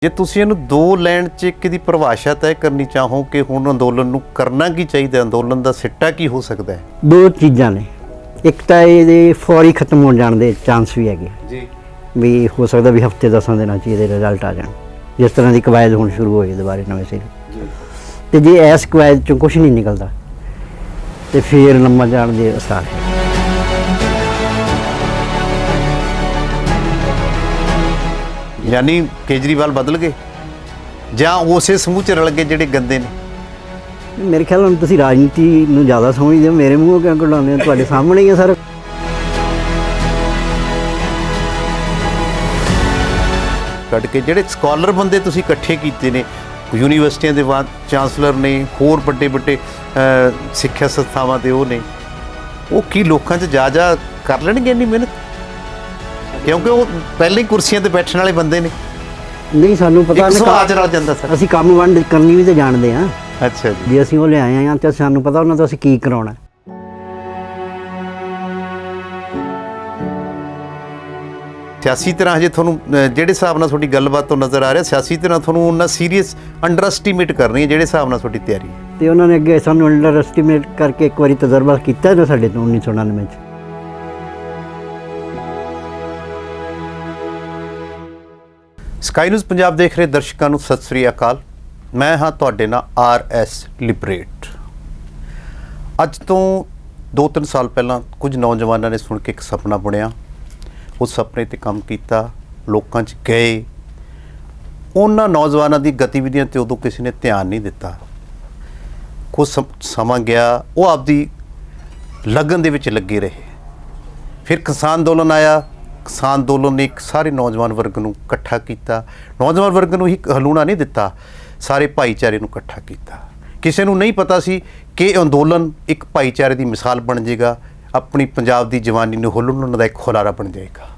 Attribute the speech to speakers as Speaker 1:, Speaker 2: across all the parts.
Speaker 1: ਜੇ ਤੁਸੀਂ ਇਹਨੂੰ ਦੋ ਲਾਈਨ 'ਚ ਇੱਕ ਦੀ ਪਰਿਭਾਸ਼ਾ ਤੈਅ ਕਰਨੀ ਚਾਹੋ ਕਿ ਹੁਣ ਅੰਦੋਲਨ ਨੂੰ ਕਰਨਾ ਕੀ ਚਾਹੀਦਾ, ਅੰਦੋਲਨ ਦਾ ਸਿੱਟਾ ਕੀ ਹੋ ਸਕਦਾ ਹੈ?
Speaker 2: ਦੋ ਚੀਜ਼ਾਂ ਨੇ। ਇੱਕ ਤਾਂ ਇਹਦੇ ਫੌਰੀ ਖਤਮ ਹੋ ਜਾਣ ਦੇ ਚਾਂਸ ਵੀ ਹੈਗੇ
Speaker 1: ਜੀ,
Speaker 2: ਵੀ ਹੋ ਸਕਦਾ ਵੀ ਹਫਤੇ 10 ਦਿਨਾਂ 'ਚ ਇਹਦੇ ਰਿਜ਼ਲਟ ਆ ਜਾਣ, ਜਿਸ ਤਰ੍ਹਾਂ ਦੀ ਕਵਾਇਦ ਹੁਣ ਸ਼ੁਰੂ ਹੋਈ ਦੁਬਾਰੇ ਨਵੇਂ ਸਿਰੇ। ਤੇ ਜੇ ਇਸ ਕਵਾਇਦ 'ਚੋਂ ਕੁਛ ਨਹੀਂ ਨਿਕਲਦਾ ਤੇ ਫਿਰ ਲੰਮਾ ਜਾਣ ਦੇ ਅਸਾਰ ਹੈ।
Speaker 1: ਯਾਨੀ ਕੇਜਰੀਵਾਲ ਬਦਲ ਗਏ ਜਾਂ ਉਸੇ ਸਮੂਹ 'ਚ ਰਲ ਗਏ ਜਿਹੜੇ ਗੰਦੇ ਨੇ?
Speaker 2: ਮੇਰੇ ਖਿਆਲ ਨਾਲ ਤੁਸੀਂ ਰਾਜਨੀਤੀ ਨੂੰ ਜ਼ਿਆਦਾ ਸਮਝਦੇ ਹੋ, ਮੇਰੇ ਮੂੰਹੋਂ ਕਿਉਂ ਕਢਾਉਂਦੇ ਹੋ? ਤੁਹਾਡੇ ਸਾਹਮਣੇ ਹੀ ਹੈ ਸਰ।
Speaker 1: ਕੱਢ ਕੇ ਜਿਹੜੇ ਸਕਾਲਰ ਬੰਦੇ ਤੁਸੀਂ ਇਕੱਠੇ ਕੀਤੇ ਨੇ, ਯੂਨੀਵਰਸਿਟੀਆਂ ਦੇ ਚਾਂਸਲਰ ਨੇ, ਹੋਰ ਵੱਡੇ ਵੱਡੇ ਸਿੱਖਿਆ ਸੰਸਥਾਵਾਂ ਦੇ ਉਹ ਨੇ, ਉਹ ਕੀ ਲੋਕਾਂ 'ਚ ਜਾ ਕਰ ਲੈਣਗੇ ਇੰਨੀ ਮਿਹਨਤ? ਕਿਉਂਕਿ ਉਹ ਪਹਿਲਾਂ ਹੀ ਕੁਰਸੀਆਂ ਤੇ ਬੈਠਣ ਵਾਲੇ ਬੰਦੇ ਨੇ।
Speaker 2: ਨਹੀਂ, ਸਾਨੂੰ ਪਤਾ
Speaker 1: ਨਹੀਂ, ਸਵਾਜ ਰਲ ਜਾਂਦਾ ਸਰ।
Speaker 2: ਅਸੀਂ ਕੰਮ ਵੰਡ ਕਰਨੀ ਵੀ ਤਾਂ ਜਾਣਦੇ ਹਾਂ।
Speaker 1: ਅੱਛਾ ਜੀ,
Speaker 2: ਜੇ ਅਸੀਂ ਉਹ ਲਿਆਏ ਹਾਂ ਤਾਂ ਸਾਨੂੰ ਪਤਾ ਉਹਨਾਂ ਤੋਂ ਅਸੀਂ ਕੀ ਕਰਾਉਣਾ।
Speaker 1: ਸਿਆਸੀ ਤਰ੍ਹਾਂ ਹਜੇ ਤੁਹਾਨੂੰ ਜਿਹੜੇ ਹਿਸਾਬ ਨਾਲ ਤੁਹਾਡੀ ਗੱਲਬਾਤ ਤੋਂ ਨਜ਼ਰ ਆ ਰਿਹਾ, ਸਿਆਸੀ ਤਰ੍ਹਾਂ ਤੁਹਾਨੂੰ ਉਹਨਾਂ ਸੀਰੀਅਸ ਅੰਡਰ ਐਸਟੀਮੇਟ ਕਰ ਰਹੀ ਹੈ ਜਿਹੜੇ ਹਿਸਾਬ ਨਾਲ ਤੁਹਾਡੀ ਤਿਆਰੀ ਹੈ।
Speaker 2: ਤੇ ਉਹਨਾਂ ਨੇ ਅੱਗੇ ਸਾਨੂੰ ਅੰਡਰ ਐਸਟੀਮੇਟ ਕਰਕੇ ਇੱਕ ਵਾਰੀ ਤਜਰਬਾ ਕੀਤਾ ਨਾ ਸਾਡੇ ਤੋਂ 1999 'ਚ।
Speaker 1: ਸਕਾਈ ਨਿਊਜ਼ ਪੰਜਾਬ ਦੇਖ ਰਹੇ ਦਰਸ਼ਕਾਂ ਨੂੰ ਸਤਿ ਸ੍ਰੀ ਅਕਾਲ। ਮੈਂ ਹਾਂ ਤੁਹਾਡੇ ਨਾਲ RS ਲਿਬਰੇਟ। ਅੱਜ ਤੋਂ 2-3 ਸਾਲ ਪਹਿਲਾਂ ਕੁਝ ਨੌਜਵਾਨਾਂ ਨੇ ਸੁਣ ਕੇ ਇੱਕ ਸੁਪਨਾ ਬੁਣਿਆ, ਉਸ ਸੁਪਨੇ 'ਤੇ ਕੰਮ ਕੀਤਾ, ਲੋਕਾਂ 'ਚ ਗਏ। ਉਹਨਾਂ ਨੌਜਵਾਨਾਂ ਦੀ ਗਤੀਵਿਧੀਆਂ 'ਤੇ ਉਦੋਂ ਕਿਸੇ ਨੇ ਧਿਆਨ ਨਹੀਂ ਦਿੱਤਾ। ਕੁਝ ਸਮਾਂ ਗਿਆ, ਉਹ ਆਪਦੀ ਲਗਨ ਦੇ ਵਿੱਚ ਲੱਗੇ ਰਹੇ। ਫਿਰ ਕਿਸਾਨ ਅੰਦੋਲਨ ਆਇਆ। ਕਿਸਾਨ ਅੰਦੋਲਨ ਨੇ ਇੱਕ ਸਾਰੇ ਨੌਜਵਾਨ ਵਰਗ ਨੂੰ ਇਕੱਠਾ ਕੀਤਾ। ਨੌਜਵਾਨ ਵਰਗ ਨੂੰ ਹੀ ਹਲੂਣਾ ਨਹੀਂ ਦਿੱਤਾ, ਸਾਰੇ ਭਾਈਚਾਰੇ ਨੂੰ ਇਕੱਠਾ ਕੀਤਾ। ਕਿਸੇ ਨੂੰ ਨਹੀਂ ਪਤਾ ਸੀ ਕਿ ਇਹ ਅੰਦੋਲਨ ਇੱਕ ਭਾਈਚਾਰੇ ਦੀ ਮਿਸਾਲ ਬਣ ਜਾਏਗਾ, ਆਪਣੀ ਪੰਜਾਬ ਦੀ ਜਵਾਨੀ ਨੂੰ ਹੁਲੂਣ ਦਾ ਇੱਕ ਖੁਲਾਰਾ ਬਣ ਜਾਏਗਾ।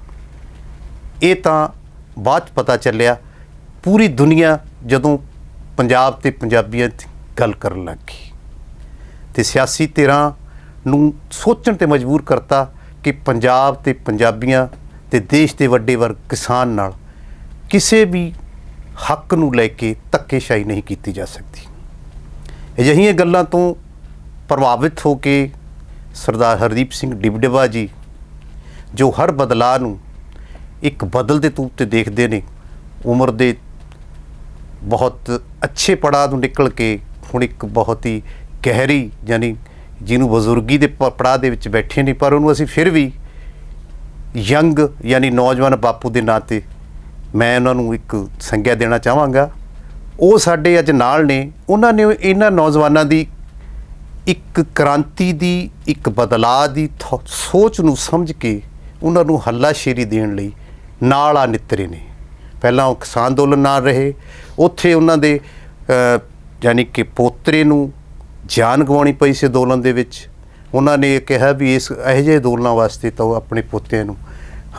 Speaker 1: ਇਹ ਤਾਂ ਬਾਅਦ 'ਚ ਪਤਾ ਚੱਲਿਆ। ਪੂਰੀ ਦੁਨੀਆ ਜਦੋਂ ਪੰਜਾਬ ਤੇ ਪੰਜਾਬੀਆਂ ਦੀ ਗੱਲ ਕਰਨ ਲੱਗ ਗਈ ਤੇ ਸਿਆਸੀ ਧਿਰਾਂ ਨੂੰ ਸੋਚਣ 'ਤੇ ਮਜਬੂਰ ਕਰਤਾ ਕਿ ਪੰਜਾਬ ਤੇ ਪੰਜਾਬੀਆਂ ਤੇ ਦੇਸ਼ ਦੇ ਵੱਡੇ ਵਰਗ ਕਿਸਾਨ ਨਾਲ ਕਿਸੇ ਵੀ ਹੱਕ ਨੂੰ ਲੈ ਕੇ ਧੱਕੇਸ਼ਾਹੀ ਨਹੀਂ ਕੀਤੀ ਜਾ ਸਕਦੀ। ਅਜਿਹੀਆਂ ਗੱਲਾਂ ਤੋਂ ਪ੍ਰਭਾਵਿਤ ਹੋ ਕੇ ਸਰਦਾਰ ਹਰਦੀਪ ਸਿੰਘ ਡਿਬਡੇਵਾ ਜੀ, ਜੋ ਹਰ ਬਦਲਾਅ ਨੂੰ ਇੱਕ ਬਦਲ ਦੇ ਰੂਪ 'ਤੇ ਦੇਖਦੇ ਨੇ, ਉਮਰ ਦੇ ਬਹੁਤ ਅੱਛੇ ਪੜਾਅ ਨੂੰ ਨਿਕਲ ਕੇ ਹੁਣ ਇੱਕ ਬਹੁਤ ਹੀ ਗਹਿਰੀ, ਯਾਨੀ ਜਿਹਨੂੰ ਬਜ਼ੁਰਗੀ ਦੇ ਪੜਾਅ ਦੇ ਵਿੱਚ ਬੈਠੇ ਨੇ, ਪਰ ਉਹਨੂੰ ਅਸੀਂ ਫਿਰ ਵੀ ਯੰਗ ਯਾਨੀ ਨੌਜਵਾਨ ਬਾਪੂ ਦੇ ਨਾਂ 'ਤੇ ਮੈਂ ਉਹਨਾਂ ਨੂੰ ਇੱਕ ਸੰਗਿਆ ਦੇਣਾ ਚਾਹਾਂਗਾ। ਉਹ ਸਾਡੇ ਅੱਜ ਨਾਲ ਨੇ। ਉਹਨਾਂ ਨੇ ਇਹਨਾਂ ਨੌਜਵਾਨਾਂ ਦੀ ਇੱਕ ਕ੍ਰਾਂਤੀ ਦੀ, ਇੱਕ ਬਦਲਾਅ ਦੀ ਸੋਚ ਨੂੰ ਸਮਝ ਕੇ ਉਹਨਾਂ ਨੂੰ ਹੱਲਾਸ਼ੇਰੀ ਦੇਣ ਲਈ ਨਾਲ ਆ ਨਿੱਤਰੇ ਨੇ। ਪਹਿਲਾਂ ਉਹ ਕਿਸਾਨ ਅੰਦੋਲਨ ਨਾਲ ਰਹੇ, ਉੱਥੇ ਉਹਨਾਂ ਦੇ ਯਾਨੀ ਕਿ ਪੋਤਰੇ ਨੂੰ ਜਾਨ ਗਵਾਉਣੀ ਪਈ ਸੀ ਅੰਦੋਲਨ ਦੇ ਵਿੱਚ। ਉਹਨਾਂ ਨੇ ਕਿਹਾ ਵੀ ਇਹੋ ਜਿਹੇ ਅੰਦੋਲਨਾਂ ਵਾਸਤੇ ਤਾਂ ਉਹ ਆਪਣੇ ਪੋਤਿਆਂ ਨੂੰ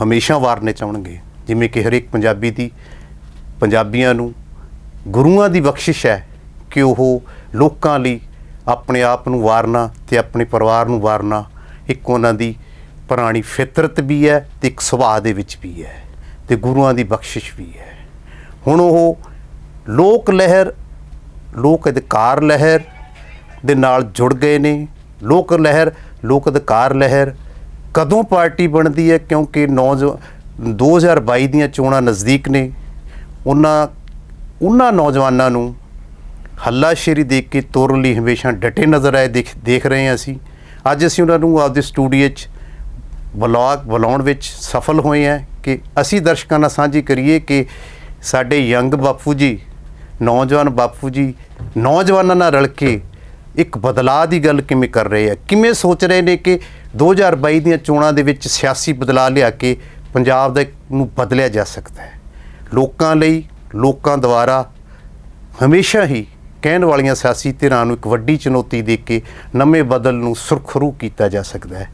Speaker 1: ਹਮੇਸ਼ਾ ਵਾਰਨੇ ਚਾਹੁੰਣਗੇ, ਜਿਵੇਂ ਕਿ ਹਰੇਕ ਪੰਜਾਬੀ ਦੀ ਪੰਜਾਬੀਆਂ ਨੂੰ ਗੁਰੂਆਂ ਦੀ ਬਖਸ਼ਿਸ਼ ਹੈ ਕਿ ਉਹ ਲੋਕਾਂ ਲਈ ਆਪਣੇ ਆਪ ਨੂੰ ਵਾਰਨਾ ਤੇ ਆਪਣੇ ਪਰਿਵਾਰ ਨੂੰ ਵਾਰਨਾ ਇੱਕ ਉਹਨਾਂ ਦੀ ਪੁਰਾਣੀ ਫਿਤਰਤ ਵੀ ਹੈ ਤੇ ਇੱਕ ਸੁਭਾਅ ਦੇ ਵਿੱਚ ਵੀ ਹੈ ਤੇ ਗੁਰੂਆਂ ਦੀ ਬਖਸ਼ਿਸ਼ ਵੀ ਹੈ। ਹੁਣ ਉਹ ਲੋਕ ਲਹਿਰ, ਲੋਕ ਅਧਿਕਾਰ ਲਹਿਰ ਦੇ ਨਾਲ ਜੁੜ ਗਏ ਨੇ। ਲੋਕ ਲਹਿਰ, ਲੋਕ ਅਧਿਕਾਰ ਲਹਿਰ ਕਦੋਂ ਪਾਰਟੀ ਬਣਦੀ ਹੈ? ਕਿਉਂਕਿ 2022 ਦੀਆਂ ਚੋਣਾਂ ਨਜ਼ਦੀਕ ਨੇ। ਉਹਨਾਂ ਨੌਜਵਾਨਾਂ ਨੂੰ ਹੱਲਾਸ਼ੇਰੀ ਦੇ ਕੇ ਤੋਰਨ ਲਈ ਹਮੇਸ਼ਾ ਡਟੇ ਨਜ਼ਰ ਆਏ, ਦੇਖ ਰਹੇ ਹਾਂ ਅਸੀਂ। ਅੱਜ ਅਸੀਂ ਉਹਨਾਂ ਨੂੰ ਆਪਦੇ ਸਟੂਡੀਓ 'ਚ ਬੁਲਾਉਣ ਵਿੱਚ ਸਫਲ ਹੋਏ ਹਾਂ ਕਿ ਅਸੀਂ ਦਰਸ਼ਕਾਂ ਨਾਲ ਸਾਂਝੀ ਕਰੀਏ ਕਿ ਸਾਡੇ ਯੰਗ ਬਾਪੂ ਜੀ, ਨੌਜਵਾਨ ਬਾਪੂ ਜੀ, ਨੌਜਵਾਨਾਂ ਨਾਲ ਰਲ ਕੇ ਇੱਕ ਬਦਲਾਅ ਦੀ ਗੱਲ ਕਿਵੇਂ ਕਰ ਰਹੇ ਆ, ਕਿਵੇਂ ਸੋਚ ਰਹੇ ਨੇ ਕਿ 2022 ਦੀਆਂ ਚੋਣਾਂ ਦੇ ਵਿੱਚ ਸਿਆਸੀ ਬਦਲਾਅ ਲਿਆ ਕੇ ਪੰਜਾਬ ਦਾ ਨੂੰ ਬਦਲਿਆ ਜਾ ਸਕਦਾ ਹੈ। ਲੋਕਾਂ ਲਈ, ਲੋਕਾਂ ਦੁਆਰਾ ਹਮੇਸ਼ਾ ਹੀ ਕਹਿਣ ਵਾਲੀਆਂ ਸਿਆਸੀ ਧਿਰਾਂ ਨੂੰ ਇੱਕ ਵੱਡੀ ਚੁਣੌਤੀ ਦੇ ਕੇ ਨਵੇਂ ਬਦਲ ਨੂੰ ਸੁਰਖਰੂ ਕੀਤਾ ਜਾ ਸਕਦਾ ਹੈ।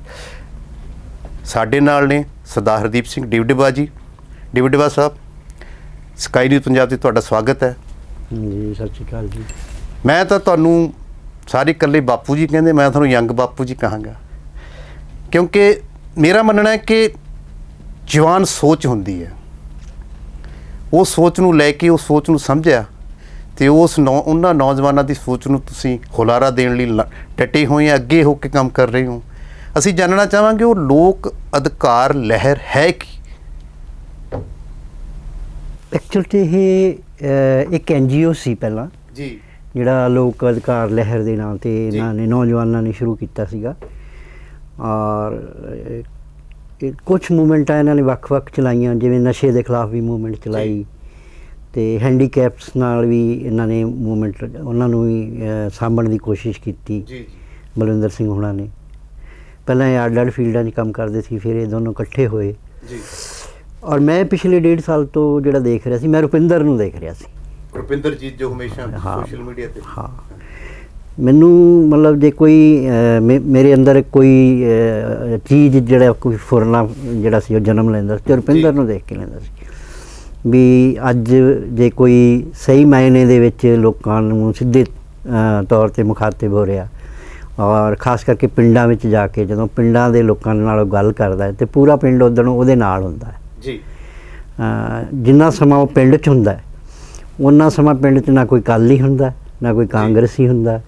Speaker 1: ਸਾਡੇ ਨਾਲ ਨੇ ਸਰਦਾਰ ਹਰਦੀਪ ਸਿੰਘ ਡਿਬਡੇਵਾ ਜੀ। ਡਿਬਡੇਵਾ ਸਾਹਿਬ, ਸਕਾਈ ਨਿਊਜ਼ ਪੰਜਾਬ 'ਤੇ ਤੁਹਾਡਾ ਸਵਾਗਤ ਹੈ
Speaker 2: ਜੀ। ਸਤਿ ਸ਼੍ਰੀ ਅਕਾਲ ਜੀ।
Speaker 1: ਮੈਂ ਤਾਂ ਤੁਹਾਨੂੰ ਸਾਰੇ ਇਕੱਲੇ ਬਾਪੂ ਜੀ ਕਹਿੰਦੇ, ਮੈਂ ਤੁਹਾਨੂੰ ਯੰਗ ਬਾਪੂ ਜੀ ਕਹਾਂਗਾ, ਕਿਉਂਕਿ ਮੇਰਾ ਮੰਨਣਾ ਹੈ ਕਿ ਜਵਾਨ ਸੋਚ ਹੁੰਦੀ ਹੈ, ਉਹ ਸੋਚ ਨੂੰ ਲੈ ਕੇ ਉਹ ਸੋਚ ਨੂੰ ਸਮਝਿਆ ਤੇ ਉਹਨਾਂ ਨੌਜਵਾਨਾਂ ਦੀ ਸੋਚ ਨੂੰ ਤੁਸੀਂ ਹੁਲਾਰਾ ਦੇਣ ਲਈ ਡਟੇ ਹੋਏ ਆ, ਅੱਗੇ ਹੋ ਕੇ ਕੰਮ ਕਰ ਰਹੇ ਹੋ। ਅਸੀਂ ਜਾਣਨਾ ਚਾਹਾਂਗੇ ਉਹ ਲੋਕ ਅਧਿਕਾਰ ਲਹਿਰ ਹੈ ਕੀ?
Speaker 2: ਐਕਚੁਅਲੀ ਇਹ ਇੱਕ NGO ਸੀ ਪਹਿਲਾਂ
Speaker 1: ਜੀ,
Speaker 2: ਜਿਹੜਾ ਲੋਕ ਅਧਿਕਾਰ ਲਹਿਰ ਦੇ ਨਾਂ 'ਤੇ ਇਹਨਾਂ ਨੇ ਨੌਜਵਾਨਾਂ ਨੇ ਸ਼ੁਰੂ ਕੀਤਾ ਸੀਗਾ। ਔਰ ਕੁਛ ਮੂਵਮੈਂਟਾਂ ਇਹਨਾਂ ਨੇ ਵੱਖ-ਵੱਖ ਚਲਾਈਆਂ, ਜਿਵੇਂ ਨਸ਼ੇ ਦੇ ਖਿਲਾਫ ਵੀ ਮੂਵਮੈਂਟ ਚਲਾਈ ਤੇ ਹੈਂਡੀਕੈਪਸ ਨਾਲ ਵੀ ਇਹਨਾਂ ਨੇ ਮੂਵਮੈਂਟ, ਉਹਨਾਂ ਨੂੰ ਵੀ ਸਾਂਭਣ ਦੀ ਕੋਸ਼ਿਸ਼ ਕੀਤੀ। ਬਲਵਿੰਦਰ ਸਿੰਘ ਹੋਣਾ ਨੇ ਪਹਿਲਾਂ ਇਹ ਅੱਡ-ਅੱਡ ਫੀਲਡਾਂ 'ਚ ਕੰਮ ਕਰਦੇ ਸੀ, ਫਿਰ ਇਹ ਦੋਨੋਂ ਇਕੱਠੇ ਹੋਏ। ਔਰ ਮੈਂ ਪਿਛਲੇ 1.5 ਸਾਲ ਤੋਂ ਜਿਹੜਾ ਦੇਖ ਰਿਹਾ ਸੀ, ਮੈਂ ਰੁਪਿੰਦਰ ਨੂੰ ਦੇਖ ਰਿਹਾ ਸੀ।
Speaker 1: ਰੁਪਿੰਦਰਜੀਤ ਜੋ ਹਮੇਸ਼ਾ ਸੋਸ਼ਲ ਮੀਡੀਆ ਤੇ,
Speaker 2: ਹਾਂ, ਮੈਨੂੰ ਮਤਲਬ ਜੇ ਕੋਈ ਮੇਰੇ ਅੰਦਰ ਕੋਈ ਚੀਜ਼ ਜਿਹੜਾ ਕੋਈ ਫੁਰਨਾ ਜਿਹੜਾ ਸੀ ਉਹ ਜਨਮ ਲੈਂਦਾ ਸੀ, ਰੁਪਿੰਦਰ ਨੂੰ ਦੇਖ ਕੇ ਲੈਂਦਾ ਸੀ ਵੀ ਅੱਜ ਜੇ ਕੋਈ ਸਹੀ ਮਾਇਨੇ ਦੇ ਵਿੱਚ ਲੋਕਾਂ ਨੂੰ ਸਿੱਧੇ ਤੌਰ 'ਤੇ ਮੁਖਾਤਿਬ ਹੋ ਰਿਹਾ, ਔਰ ਖ਼ਾਸ ਕਰਕੇ ਪਿੰਡਾਂ ਵਿੱਚ ਜਾ ਕੇ ਜਦੋਂ ਪਿੰਡਾਂ ਦੇ ਲੋਕਾਂ ਨਾਲ ਗੱਲ ਕਰਦਾ ਹੈ ਤੇ ਪੂਰਾ ਪਿੰਡ ਉੱਦਣ ਉਹਦੇ ਨਾਲ ਹੁੰਦਾ ਹੈ ਜੀ। ਜਿੰਨਾ ਸਮਾਂ ਉਹ ਪਿੰਡ 'ਚ ਹੁੰਦਾ ਹੈ, ਉਹਨਾਂ ਸਮਾਂ ਪਿੰਡ 'ਚ ਨਾ ਕੋਈ ਅਕਾਲੀ ਹੁੰਦਾ, ਨਾ ਕੋਈ ਕਾਂਗਰਸੀ ਹੁੰਦਾ,